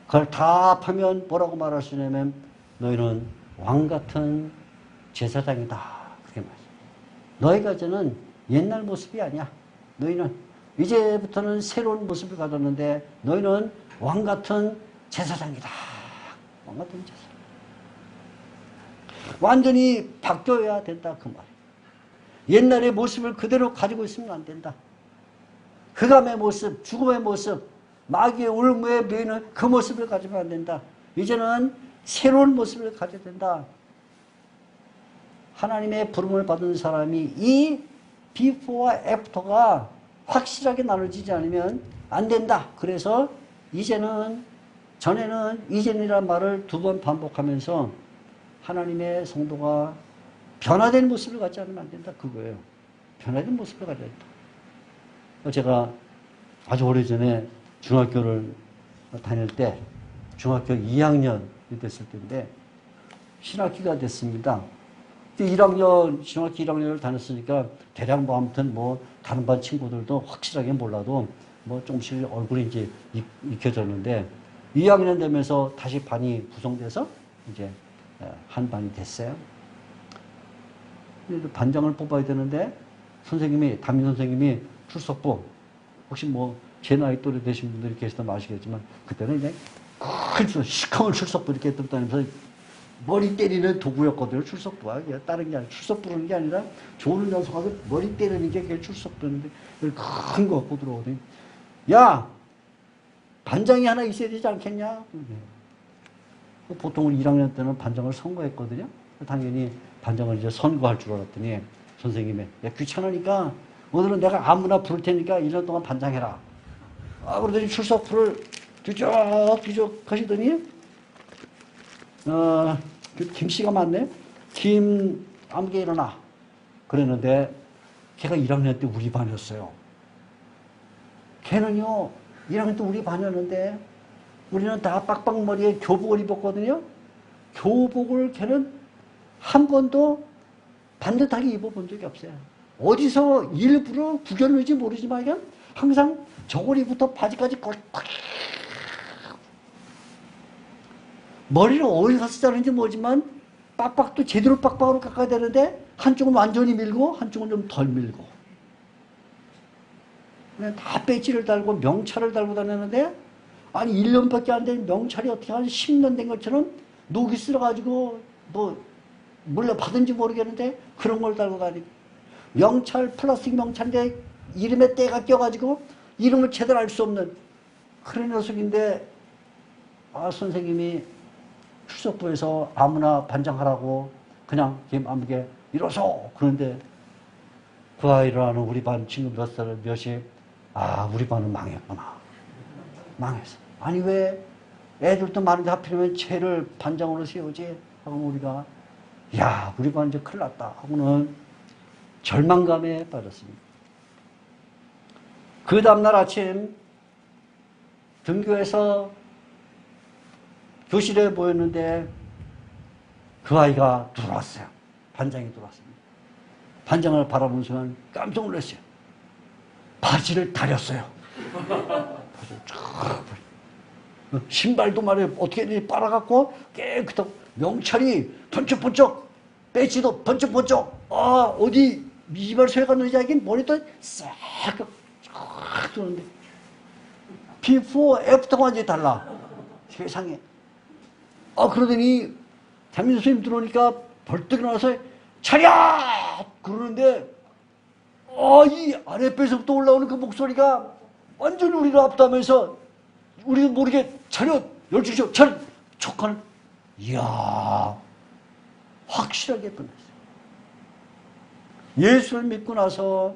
S4: 그걸 다 합하면 뭐라고 말할 수 있냐면 너희는 왕같은 제사장이다. 그렇게 말이죠. 너희가 이제는 옛날 모습이 아니야. 너희는 이제부터는 새로운 모습을 가졌는데 너희는 왕같은 제사장이다. 왕같은 제사장. 완전히 바뀌어야 된다. 그 말이에요. 옛날의 모습을 그대로 가지고 있으면 안 된다. 흑암의 모습, 죽음의 모습, 마귀의 울무에 매이는 그 모습을 가지면 안 된다. 이제는 새로운 모습을 가져야 된다. 하나님의 부름을 받은 사람이 이 before와 after가 확실하게 나눠지지 않으면 안 된다. 그래서 이제는, 전에는, 이제는이라는 말을 2번 반복하면서 하나님의 성도가 변화된 모습을 갖지 않으면 안 된다. 그거예요. 변화된 모습을 가져야 된다. 제가 아주 오래전에 중학교를 다닐 때 중학교 2학년이 됐을 때인데 신학기가 됐습니다. 1학년, 중학교 1학년을 다녔으니까 대략 뭐 아무튼 뭐 다른 반 친구들도 확실하게 몰라도 뭐 조금씩 얼굴이 이제 익혀졌는데 2학년 되면서 다시 반이 구성돼서 이제 한 반이 됐어요. 반장을 뽑아야 되는데 선생님이, 담임 선생님이 출석부, 혹시 뭐 제 나이 또래 되신 분들이 계시다면 아시겠지만 그때는 이제 큰 시커먼 출석부 이렇게 들고 다니면서 머리 때리는 도구였거든요. 출석부가. 다른 게 아니라 출석 부르는 게 아니라 좋은 녀석하고 머리 때리는 게 그게 출석부였는데 큰 거 갖고 들어오더니 야! 반장이 하나 있어야 되지 않겠냐? 보통 1학년 때는 반장을 선거했거든요. 당연히 반장을 이제 선거할 줄 알았더니 선생님이 야, 귀찮으니까 오늘은 내가 아무나 부를 테니까 1년 동안 반장해라. 그러더니 출석부를 뒤적뒤적 하시더니 그 김씨가 맞네? 김암게 일어나. 그랬는데 걔가 1학년 때 우리 반이었어요. 걔는요 1학년 때 우리 반이었는데 우리는 다 빡빡머리에 교복을 입었거든요. 교복을 걔는 한 번도 반듯하게 입어본 적이 없어요. 어디서 일부러 구겨는지 모르지만 그냥 항상 저고리부터 바지까지 꽉 머리를 어디 가서 자르는지 모르지만 빡빡도 제대로 빡빡으로 깎아야 되는데 한쪽은 완전히 밀고 한쪽은 좀 덜 밀고 그냥 다 배지를 달고 명찰을 달고 다녔는데 아니 1년밖에 안 된 명찰이 어떻게 한 10년 된 것처럼 녹이 쓸어가지고 뭐 물려 받은지 모르겠는데 그런 걸 달고 다니고 명찰 플라스틱 명찰인데 이름에 때가 껴가지고 이름을 제대로 알 수 없는 그런 녀석인데 선생님이 출석부에서 아무나 반장하라고 그냥 걔맘게 일어서 그런데 그 아이를 아는 우리 반 친구 몇십 우리 반은 망했구나. 망했어. 아니 왜 애들도 많은데 하필이면 쟤를 반장으로 세우지 하고 우리가 야 우리 반 이제 큰일 났다 하고는 절망감에 빠졌습니다. 그 다음날 아침 등교해서 교실에 모였는데 그 아이가 들어왔어요. 반장이 들어왔습니다. 반장을 바라본 순간 깜짝 놀랐어요. 바지를 다렸어요. 바지를 쫙 신발도 말이에요. 어떻게 빨아갖고 깨끗하고 명찰이 번쩍번쩍 배지도 번쩍번쩍 어디 이발 소리 갔는지 하긴 머리도 싹 도는데 비포 애프터가 완전히 달라. 세상에. 그러더니 담임 선생님 들어오니까 벌떡 일어나서 차렷! 그러는데 이 아랫배에서부터 올라오는 그 목소리가 완전히 우리를 압도하면서 우리도 모르게 차렷! 12시죠. 차렷! 촉하는 이야 확실하게 끝났어요. 예수를 믿고 나서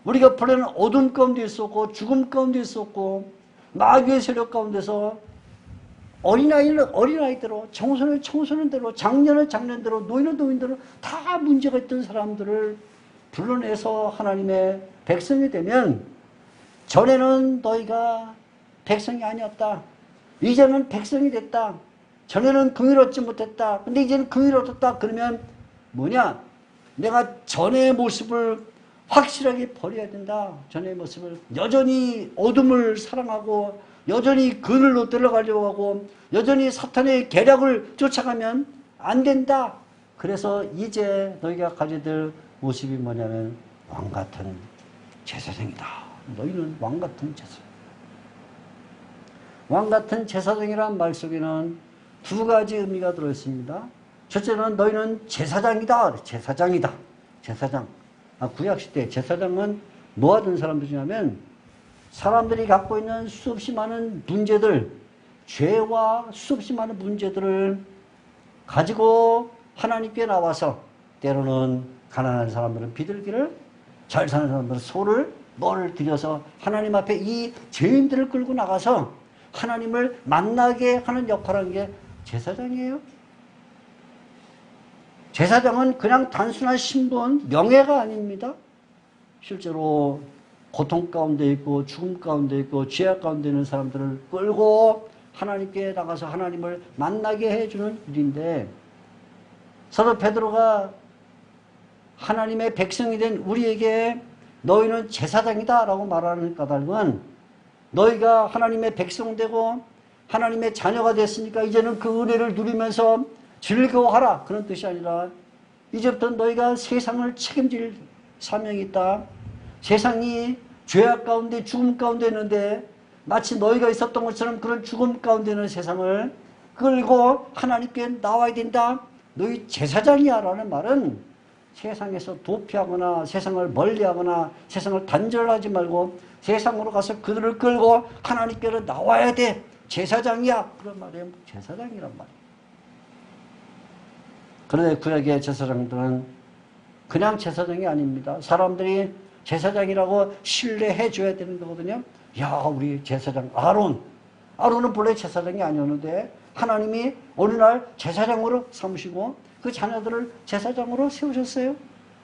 S4: 우리가 본래는 어둠 가운데 있었고 죽음 가운데 있었고 마귀의 세력 가운데서 어린아이대로 청소년은 대로 장년은 장년대로 노인은 노인대로 다 문제가 있던 사람들을 불러내서 하나님의 백성이 되면 전에는 너희가 백성이 아니었다. 이제는 백성이 됐다. 전에는 긍휼을 얻지 못했다. 근데 이제는 긍휼을 얻었다. 그러면 뭐냐? 내가 전의 모습을 확실하게 버려야 된다. 전의 모습을 여전히 어둠을 사랑하고 여전히 그늘로 들어가려고 하고 여전히 사탄의 계략을 쫓아가면 안 된다. 그래서 이제 너희가 가져야 될 모습이 뭐냐면 왕같은 제사장이다. 너희는 왕같은 제사장. 왕같은 제사장이라는 말 속에는 두 가지 의미가 들어있습니다. 첫째는 너희는 제사장이다. 제사장이다. 제사장. 구약시대 제사장은 뭐 하던 사람들이냐면 사람들이 갖고 있는 수없이 많은 문제들, 죄와 수없이 많은 문제들을 가지고 하나님께 나와서 때로는 가난한 사람들은 비둘기를, 잘 사는 사람들은 소를, 너를 들여서 하나님 앞에 이 죄인들을 끌고 나가서 하나님을 만나게 하는 역할을 하는 게 제사장이에요. 제사장은 그냥 단순한 신분, 명예가 아닙니다. 실제로 고통 가운데 있고 죽음 가운데 있고 죄악 가운데 있는 사람들을 끌고 하나님께 나가서 하나님을 만나게 해주는 일인데 사도 베드로가 하나님의 백성이 된 우리에게 너희는 제사장이다 라고 말하는 까닭은 너희가 하나님의 백성 되고 하나님의 자녀가 됐으니까 이제는 그 은혜를 누리면서 즐거워하라 그런 뜻이 아니라 이제부터 너희가 세상을 책임질 사명이 있다. 세상이 죄악 가운데 죽음 가운데 있는데 마치 너희가 있었던 것처럼 그런 죽음 가운데 있는 세상을 끌고 하나님께 나와야 된다. 너희 제사장이야 라는 말은 세상에서 도피하거나 세상을 멀리하거나 세상을 단절하지 말고 세상으로 가서 그들을 끌고 하나님께로 나와야 돼. 제사장이야. 그런 말이에요. 제사장이란 말이에요. 그런데 구약의 제사장들은 그냥 제사장이 아닙니다. 사람들이 제사장이라고 신뢰해 줘야 되는 거거든요. 야, 우리 제사장 아론은 본래 제사장이 아니었는데 하나님이 어느 날 제사장으로 삼으시고 그 자녀들을 제사장으로 세우셨어요.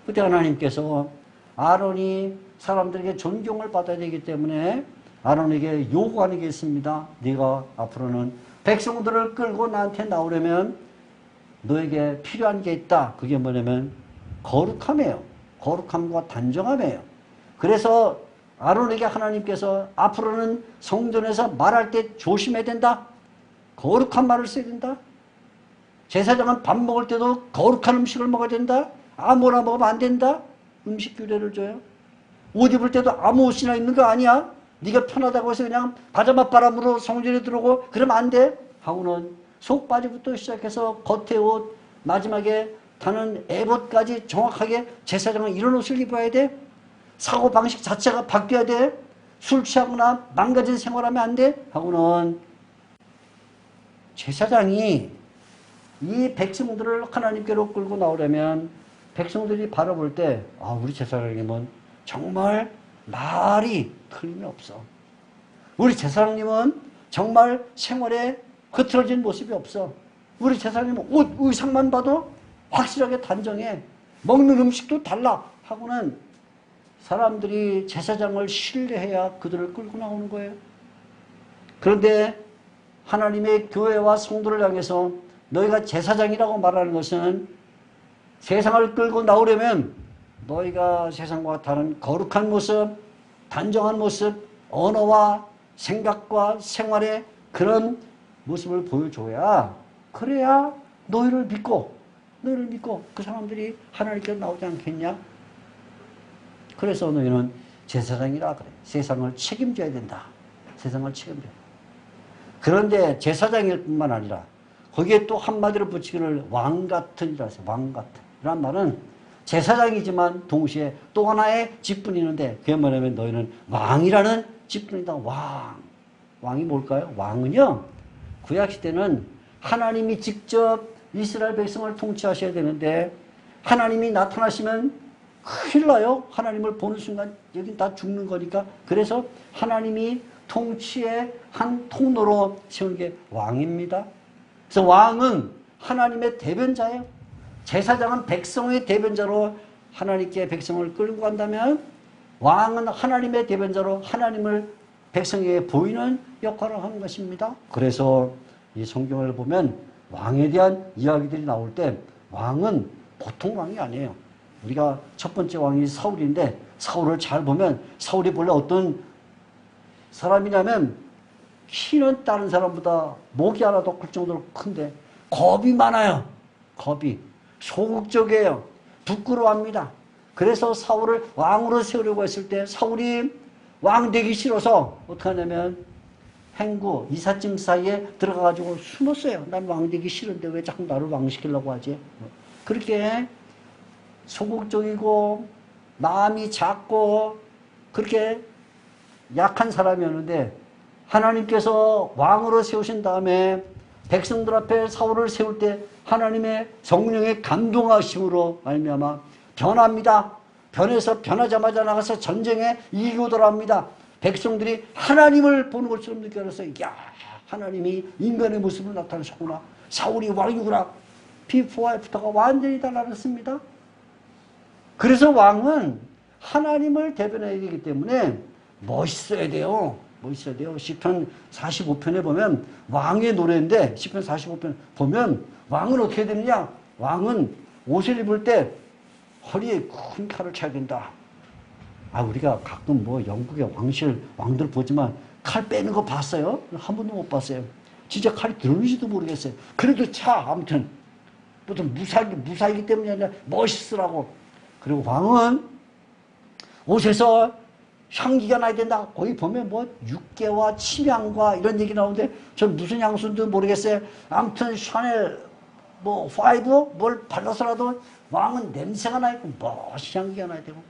S4: 그때 하나님께서 아론이 사람들에게 존경을 받아야 되기 때문에 아론에게 요구하는 게 있습니다. 네가 앞으로는 백성들을 끌고 나한테 나오려면 너에게 필요한 게 있다. 그게 뭐냐면 거룩함이에요. 거룩함과 단정함이에요. 그래서 아론에게 하나님께서 앞으로는 성전에서 말할 때 조심해야 된다. 거룩한 말을 써야 된다. 제사장은 밥 먹을 때도 거룩한 음식을 먹어야 된다. 아무나 먹으면 안 된다. 음식 규례를 줘요. 옷 입을 때도 아무 옷이나 입는 거 아니야. 네가 편하다고 해서 그냥 바자맛 바람으로 성전에 들어오고 그러면 안 돼. 하고는 속바지부터 시작해서 겉에 옷, 마지막에 다는 에봇까지 정확하게 제사장은 이런 옷을 입어야 돼. 사고방식 자체가 바뀌어야 돼. 술 취하거나 망가진 생활하면 안 돼. 하고는 제사장이 이 백성들을 하나님께로 끌고 나오려면 백성들이 바라볼 때 우리 제사장님은 정말 말이 틀림이 없어. 우리 제사장님은 정말 생활에 흐트러진 모습이 없어. 우리 제사장님은 옷, 의상만 봐도 확실하게 단정해. 먹는 음식도 달라. 하고는 사람들이 제사장을 신뢰해야 그들을 끌고 나오는 거예요. 그런데 하나님의 교회와 성도를 향해서 너희가 제사장이라고 말하는 것은 세상을 끌고 나오려면 너희가 세상과 다른 거룩한 모습, 단정한 모습, 언어와 생각과 생활의 그런 모습을 보여줘야 그래야 너희를 믿고 그 사람들이 하나님께 나오지 않겠냐? 그래서 너희는 제사장이라 그래. 세상을 책임져야 된다. 세상을 책임져야 된다. 그런데 제사장일 뿐만 아니라 거기에 또 한마디로 붙이기를 왕같은이라 했어요. 왕같은. 이란 말은 제사장이지만 동시에 또 하나의 직분이 있는데 그게 뭐냐면 너희는 왕이라는 직분이다. 왕이 뭘까요? 왕은요. 구약시대는 하나님이 직접 이스라엘 백성을 통치하셔야 되는데 하나님이 나타나시면 큰일 나요. 하나님을 보는 순간 여긴 다 죽는 거니까. 그래서 하나님이 통치의 한 통로로 세운 게 왕입니다. 그래서 왕은 하나님의 대변자예요. 제사장은 백성의 대변자로 하나님께 백성을 끌고 간다면 왕은 하나님의 대변자로 하나님을 백성에게 보이는 역할을 하는 것입니다. 그래서 이 성경을 보면 왕에 대한 이야기들이 나올 때 왕은 보통 왕이 아니에요. 우리가 첫 번째 왕이 사울인데 사울을 잘 보면 사울이 원래 어떤 사람이냐면 키는 다른 사람보다 목이 하나 더 클 정도로 큰데 겁이 많아요. 겁이. 소극적이에요. 부끄러워합니다. 그래서 사울을 왕으로 세우려고 했을 때 사울이 왕 되기 싫어서 어떻게 하냐면 행구, 이삿짐 사이에 들어가가지고 숨었어요. 난 왕 되기 싫은데 왜 자꾸 나를 왕시키려고 하지? 그렇게 소극적이고 마음이 작고 그렇게 약한 사람이었는데 하나님께서 왕으로 세우신 다음에 백성들 앞에 사울을 세울 때 하나님의 성령의 감동하심으로 말미암아 변합니다. 변해서 변하자마자 나가서 전쟁에 이기고 돌아옵니다. 백성들이 하나님을 보는 것처럼 느껴서 야 하나님이 인간의 모습으로 나타나셨구나. 사울이 왕이구나. 비포와 애프터가 완전히 달라졌습니다. 그래서 왕은 하나님을 대변해야 되기 때문에 멋있어야 돼요. 멋있어야 돼요. 시편 45편에 보면 왕의 노래인데 시편 45편 보면 왕은 어떻게 되느냐. 왕은 옷을 입을 때 허리에 큰 칼을 차야 된다. 우리가 가끔 영국의 왕들 보지만 칼 빼는 거 봤어요? 한 번도 못 봤어요. 진짜 칼이 들어오는지도 모르겠어요. 그래도 아무튼 무슨 무사이기 때문이 아니라 멋있으라고. 그리고 왕은 옷에서 향기가 나야 된다. 거기 보면 육개와 침향과 이런 얘기 나오는데 전 무슨 향수인지 모르겠어요. 아무튼 샤넬 5 뭘 발라서라도 왕은 냄새가 나야 되고 향기가 나야 되고.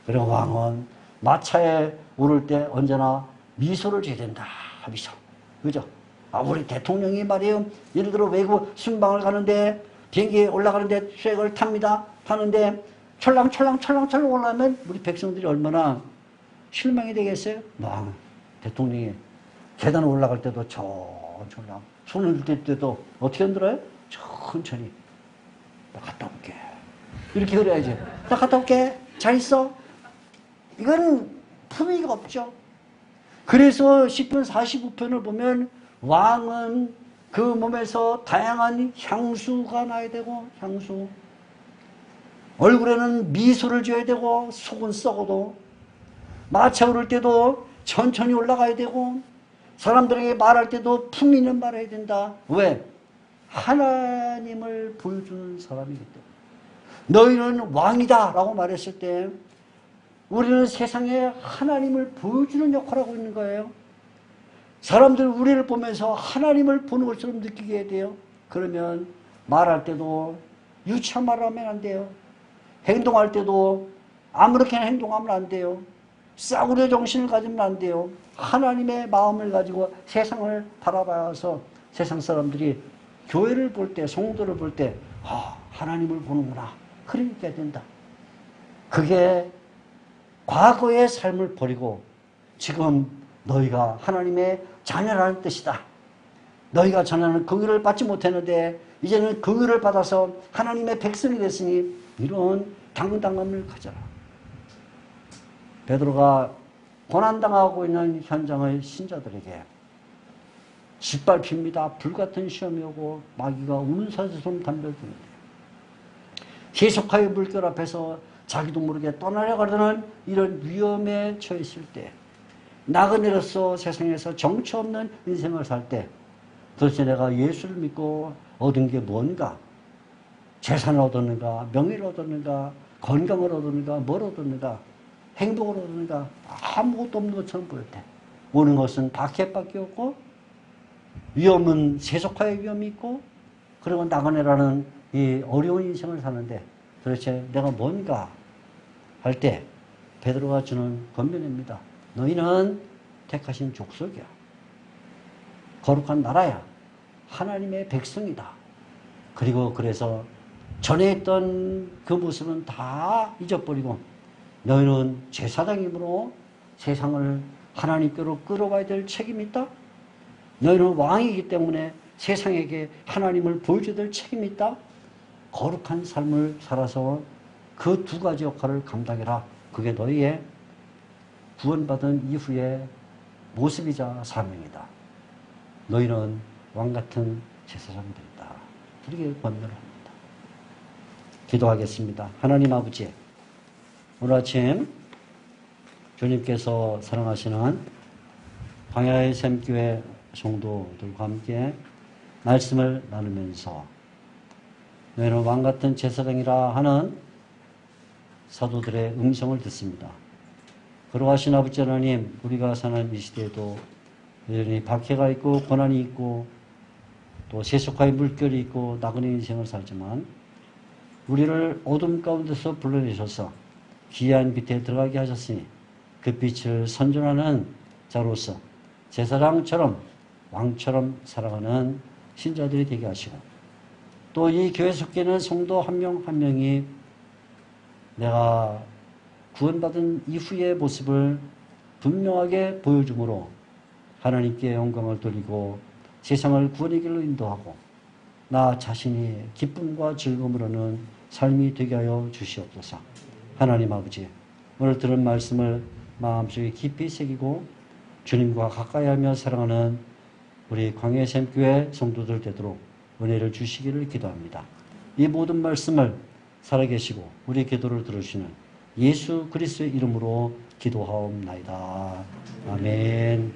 S4: 그리고 왕은 마차에 오를 때 언제나 미소를 지어야 된다. 미소. 그죠? 우리 대통령이 말이에요. 예를 들어 외국 순방을 가는데 비행기에 올라가는데 수액을 타는데 철랑철랑 올라가면 우리 백성들이 얼마나 실망이 되겠어요? 대통령이 계단 올라갈 때도 천천히 손을 들 때도 어떻게 흔들어요? 천천히. 나 갔다 올게. 이렇게 그래야지. 나 갔다 올게. 잘 있어. 이건 품위가 없죠. 그래서 시편 49편을 보면 왕은 그 몸에서 다양한 향수가 나야 되고, 향수. 얼굴에는 미소를 줘야 되고, 속은 썩어도. 마차 오를 때도 천천히 올라가야 되고, 사람들에게 말할 때도 품 있는 말 해야 된다. 왜? 하나님을 보여주는 사람이기 때문에. 너희는 왕이다 라고 말했을 때 우리는 세상에 하나님을 보여주는 역할을 하고 있는 거예요. 사람들 우리를 보면서 하나님을 보는 것처럼 느끼게 해야 돼요. 그러면 말할 때도 유치한 말을 하면 안 돼요. 행동할 때도 아무렇게나 행동하면 안 돼요. 싸구려 정신을 가지면 안 돼요. 하나님의 마음을 가지고 세상을 바라봐서 세상 사람들이 교회를 볼 때, 성도를 볼 때, 하나님을 보는구나. 그러니까 된다. 그게 과거의 삶을 버리고 지금 너희가 하나님의 자녀라는 뜻이다. 너희가 전에는 긍휼을 받지 못했는데 이제는 긍휼을 받아서 하나님의 백성이 됐으니 이런 당당함을 가져라. 베드로가 고난당하고 있는 현장의 신자들에게 짓밟힙니다. 불같은 시험이 오고 마귀가 우는 사슴처럼 덤벼드는데 계속하여 물결 앞에서 자기도 모르게 떠나려가려는 이런 위험에 처했을 때 나그네로서 세상에서 정처 없는 인생을 살 때 도대체 내가 예수를 믿고 얻은 게 뭔가? 재산을 얻었는가? 명예를 얻었는가? 건강을 얻었는가? 뭘 얻었는가? 행복을 얻었는가? 아무것도 없는 것처럼 보였대. 오는 것은 박해밖에 없고 위험은 세속화의 위험이 있고 그리고 나그네라는 이 어려운 인생을 사는데 도대체 내가 뭔가 할 때 베드로가 주는 권면입니다. 너희는 택하신 족속이야. 거룩한 나라야. 하나님의 백성이다. 그리고 그래서 전에 있던 그 모습은 다 잊어버리고 너희는 제사장이므로 세상을 하나님께로 끌어와야 될 책임이 있다. 너희는 왕이기 때문에 세상에게 하나님을 보여줘야 될 책임이 있다. 거룩한 삶을 살아서 그 두 가지 역할을 감당해라. 그게 너희의 구원받은 이후의 모습이자 사명이다. 너희는 왕같은 제사장들이다. 그렇게 권면을 합니다. 기도하겠습니다. 하나님 아버지, 오늘 아침 주님께서 사랑하시는 광야의 샘교회 성도들과 함께 말씀을 나누면서 너희는 왕같은 제사장이라 하는 사도들의 음성을 듣습니다. 거룩하신 아버지 하나님, 우리가 사는 이 시대에도 여전히 박해가 있고 고난이 있고 또 세속화의 물결이 있고 나그네 인생을 살지만 우리를 어둠 가운데서 불러내셔서 귀한 빛에 들어가게 하셨으니 그 빛을 선전하는 자로서 제사장처럼 왕처럼 살아가는 신자들이 되게 하시고 또 이 교회 속에 있는 성도 한 명 한 명이 내가 구원받은 이후의 모습을 분명하게 보여줌으로 하나님께 영광을 돌리고 세상을 구원의 길로 인도하고 나 자신이 기쁨과 즐거움으로는 삶이 되게 하여 주시옵소서. 하나님 아버지, 오늘 들은 말씀을 마음속에 깊이 새기고 주님과 가까이 하며 사랑하는 우리 광야의 샘교회 성도들 되도록 은혜를 주시기를 기도합니다. 이 모든 말씀을 살아계시고 우리 기도를 들으시는 예수 그리스도의 이름으로 기도하옵나이다. 아멘.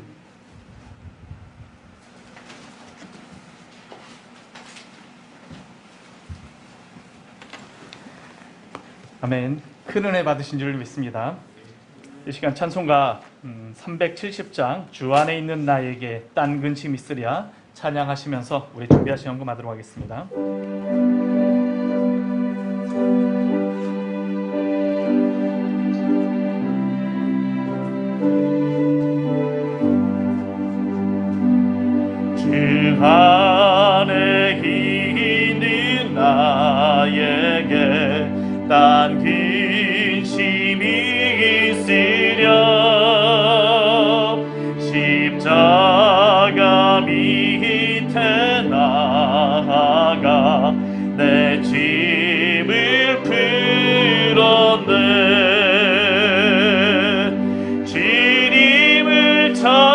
S1: 아멘. 큰 은혜 받으신 줄 믿습니다. 이 시간 찬송가 370장 주 안에 있는 나에게 딴 근심 있으랴 찬양하시면서 우리 준비하신 헌금하도록 하겠습니다. 주 안에 있는 나에게 딴 근심이 있으랴 십자가 밑에 나아가 내 짐을 풀었네 주님을 찾아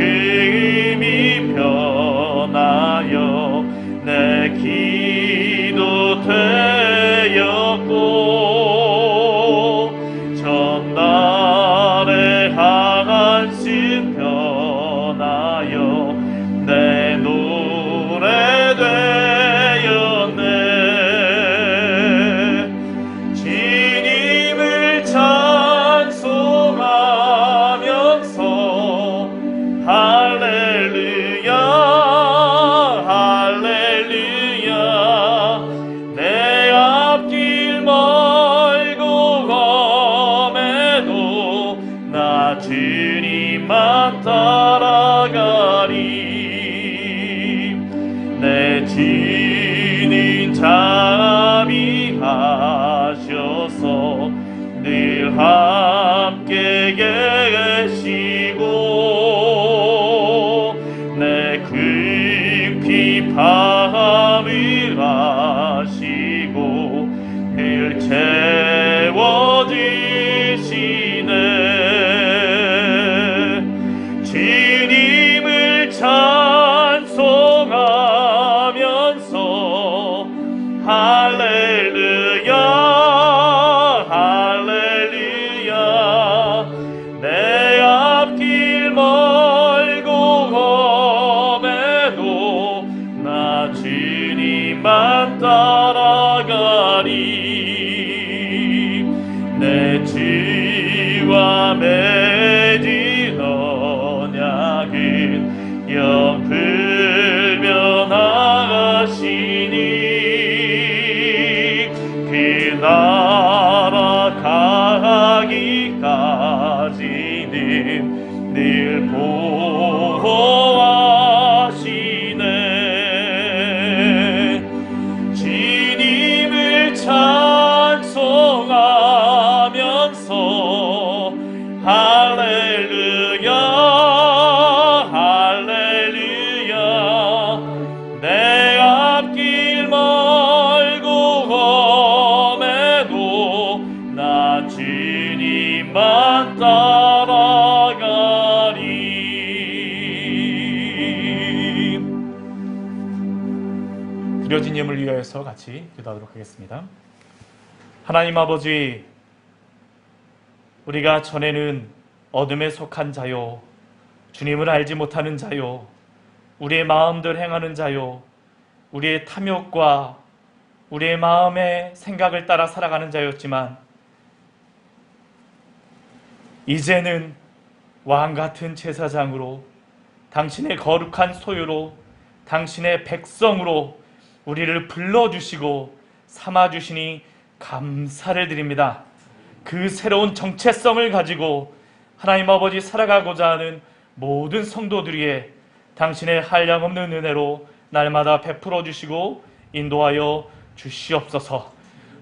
S1: 금이 변하여 내 기도 되었고 전날에 한심 변하여 내 노래 되었네. 주님을 찬송하면서 할렐루야 할렐루야 내 앞길 멀고 검에도 나 주님만 따라가리. 내 주님 잠이 하셔서 늘 함께 계시고 내 깊이 밤을 아시고 늘 채워주시네. 주님을 찬송하면서 할렐루야 할렐루야 내 앞길 멀고 검에도 나 주님만 따라가리. 내 주와 맺은 언약은 영 불변하시니 그 나라 가기까지는 늘 보호하시네. 주님을 찬송하면서 할렐루야 할렐루야 내 앞길 멀고 검에도 나 주님만 따라가리. 드려진 예물 위하여서 같이 기도하도록 하겠습니다. 하나님 아버지, 우리가 전에는 어둠에 속한 자요, 주님을 알지 못하는 자요, 우리의 마음대로 행하는 자요, 우리의 탐욕과 우리의 마음의 생각을 따라 살아가는 자였지만 이제는 왕같은 제사장으로 당신의 거룩한 소유로 당신의 백성으로 우리를 불러주시고 삼아주시니 감사를 드립니다. 그 새로운 정체성을 가지고 하나님 아버지 살아가고자 하는 모든 성도들에게 당신의 한량없는 은혜로 날마다 베풀어 주시고 인도하여 주시옵소서.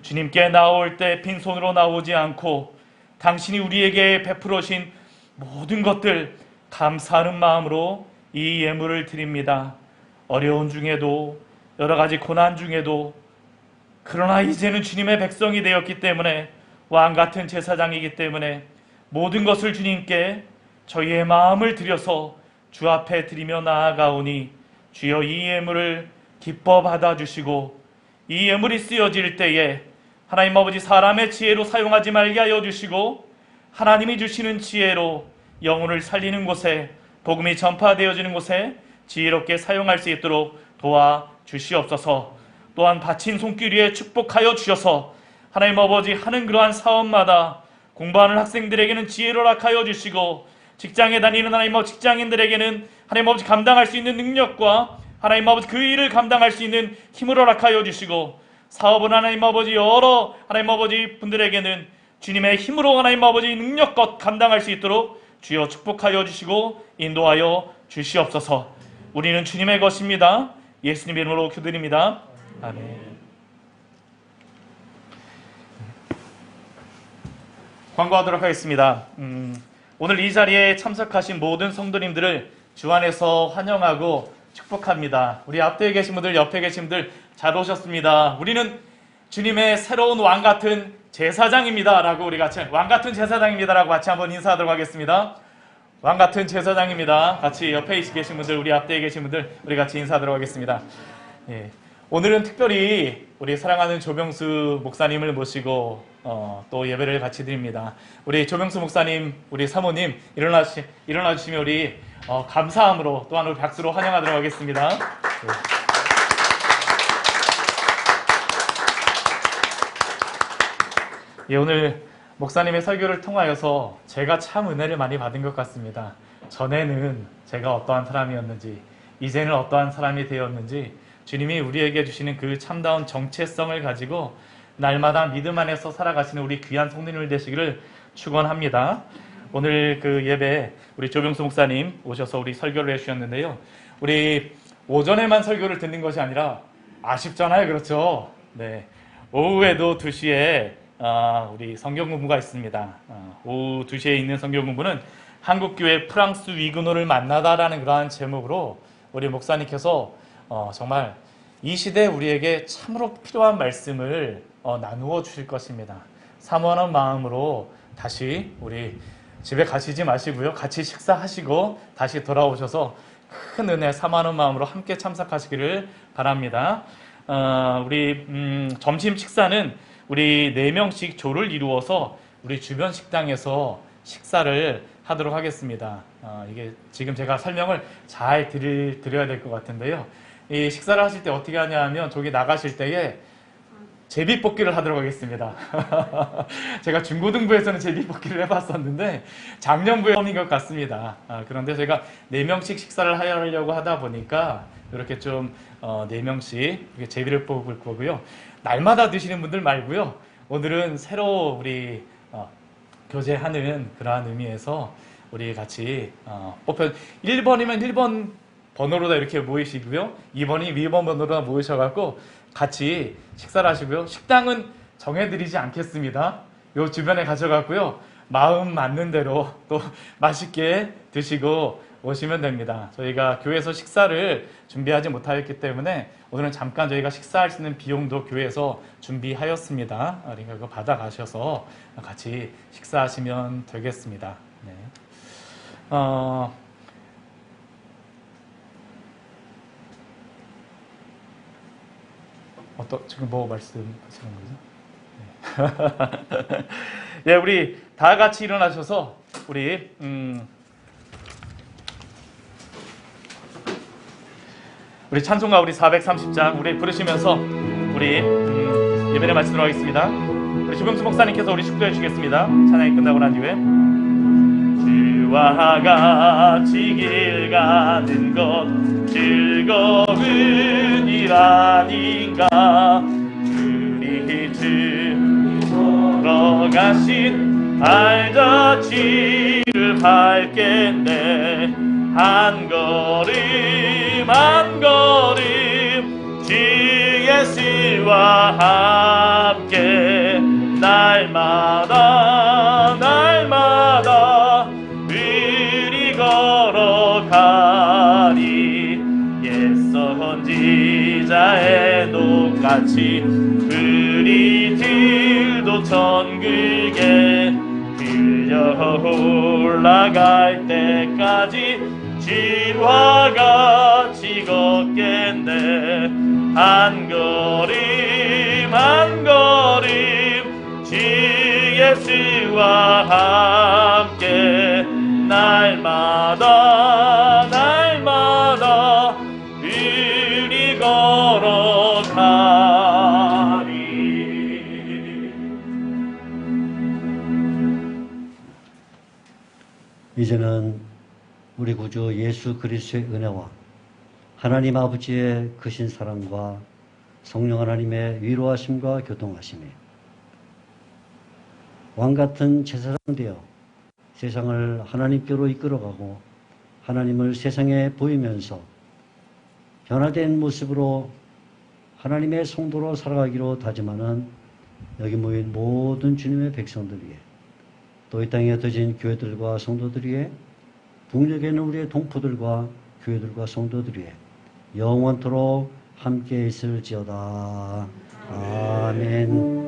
S1: 주님께 나올 때 빈손으로 나오지 않고 당신이 우리에게 베풀어 주신 모든 것들 감사하는 마음으로 이 예물을 드립니다. 어려운 중에도 여러 가지 고난 중에도 그러나 이제는 주님의 백성이 되었기 때문에 왕같은 제사장이기 때문에 모든 것을 주님께 저희의 마음을 들여서 주 앞에 드리며 나아가오니 주여 이 예물을 기뻐 받아주시고 이 예물이 쓰여질 때에 하나님 아버지 사람의 지혜로 사용하지 말게 하여 주시고 하나님이 주시는 지혜로 영혼을 살리는 곳에 복음이 전파되어지는 곳에 지혜롭게 사용할 수 있도록 도와주시옵소서. 또한 바친 손길 위에 축복하여 주셔서 하나님 아버지 하는 그러한 사업마다 공부하는 학생들에게는 지혜를 허락하여 주시고 직장에 다니는 하나님 아버지 직장인들에게는 하나님 아버지 감당할 수 있는 능력과 하나님 아버지 그 일을 감당할 수 있는 힘을 허락하여 주시고 사업은 하나님 아버지 여러 하나님 아버지 분들에게는 주님의 힘으로 하나님 아버지 능력껏 감당할 수 있도록 주여 축복하여 주시고 인도하여 주시옵소서. 우리는 주님의 것입니다. 예수님 이름으로 기도드립니다. 아멘. 광고하도록 하겠습니다. 오늘 이 자리에 참석하신 모든 성도님들을 주 안에서 환영하고 축복합니다. 우리 앞에 계신 분들, 옆에 계신 분들 잘 오셨습니다. 우리는 주님의 새로운 왕같은 제사장입니다 라고 우리 같이 왕같은 제사장입니다 라고 같이 한번 인사하도록 하겠습니다. 왕 같은 제사장입니다. 같이 옆에 계신 분들, 우리 앞뒤에 계신 분들, 우리 같이 인사하도록 하겠습니다. 예. 오늘은 특별히 우리 사랑하는 조병수 목사님을 모시고 또 예배를 같이 드립니다. 우리 조병수 목사님, 우리 사모님 일어나 주시면 우리 감사함으로 또한 우리 박수로 환영하도록 하겠습니다. 예, 오늘 목사님의 설교를 통하여서 제가 참 은혜를 많이 받은 것 같습니다. 전에는 제가 어떠한 사람이었는지, 이제는 어떠한 사람이 되었는지 주님이 우리에게 주시는 그 참다운 정체성을 가지고 날마다 믿음 안에서 살아가시는 우리 귀한 성도님을 되시기를 축원합니다. 오늘 그 예배 우리 조병수 목사님 오셔서 우리 설교를 해주셨는데요. 우리 오전에만 설교를 듣는 것이 아니라 아쉽잖아요, 그렇죠? 네, 오후에도 2시에 우리 성경 공부가 있습니다. 오후 2시에 있는 성경 공부는 한국교회 프랑스 위그노를 만나다라는 그러한 제목으로 우리 목사님께서 정말 이 시대 우리에게 참으로 필요한 말씀을 나누어 주실 것입니다. 사모하는 마음으로 다시 우리 집에 가시지 마시고요. 같이 식사하시고 다시 돌아오셔서 큰 은혜 사모하는 마음으로 함께 참석하시기를 바랍니다. 우리 점심 식사는 우리 4명씩 조를 이루어서 우리 주변 식당에서 식사를 하도록 하겠습니다. 이게 지금 제가 설명을 잘 드려야 될 것 같은데요. 이 식사를 하실 때 어떻게 하냐 하면 저기 나가실 때에 제비뽑기를 하도록 하겠습니다. 제가 중고등부에서는 제비뽑기를 해봤었는데 작년부에 처음인 것 같습니다. 그런데 제가 4명씩 식사를 하려고 하다 보니까 이렇게 좀 4명씩 이렇게 제비를 뽑을 거고요. 날마다 드시는 분들 말고요. 오늘은 새로 우리 교제하는 그러한 의미에서 우리 같이 뽑혀 1번이면 1번 번호로다 이렇게 모이시고요. 2번이 2번 번호로다 모이셔갖고 같이 식사를 하시고요. 식당은 정해드리지 않겠습니다. 요 주변에 가셔갖고요. 마음 맞는 대로 또 맛있게 드시고 오시면 됩니다. 저희가 교회에서 식사를 준비하지 못하였기 때문에 오늘은 잠깐 저희가 식사할 수 있는 비용도 교회에서 준비하였습니다. 그러니까 그거 받아가셔서 같이 식사하시면 되겠습니다. 네. 지금 뭐 말씀하시는 거죠? 네. 예, 우리 다 같이 일어나셔서 우리 찬송가 우리 430장 우리 부르시면서 우리 예배를 마치도록 하겠습니다. 우리 조병수 목사님께서 우리 축도해 주시겠습니다. 찬양이 끝나고 난 뒤에 주와 같이 길 가는 것 즐거운 일 아닌가. 주리 들어가신 발자취를 밟겠네. 한 걸음 한 걸음 주 예수와 함께 날마다 날마다 우리 걸어가리. 옛 선지자의 똑같이 우리들도 천국에 들려 올라갈 때까지 주와 같이 걷겠네. 한 걸음 한 걸음 주 예수와 함께 날마다 날마다 우리 걸어가리.
S4: 이제는 우리 구주 예수 그리스도의 은혜와 하나님 아버지의 크신 사랑과 성령 하나님의 위로하심과 교통하심이 왕같은 제사장 되어 세상을 하나님께로 이끌어가고 하나님을 세상에 보이면서 변화된 모습으로 하나님의 성도로 살아가기로 다짐하는 여기 모인 모든 주님의 백성들 위해 또 이 땅에 흩어진 교회들과 성도들 위해 북녘에 있는 우리의 동포들과 교회들과 성도들 위해 영원토록 함께 있을지어다. 아멘.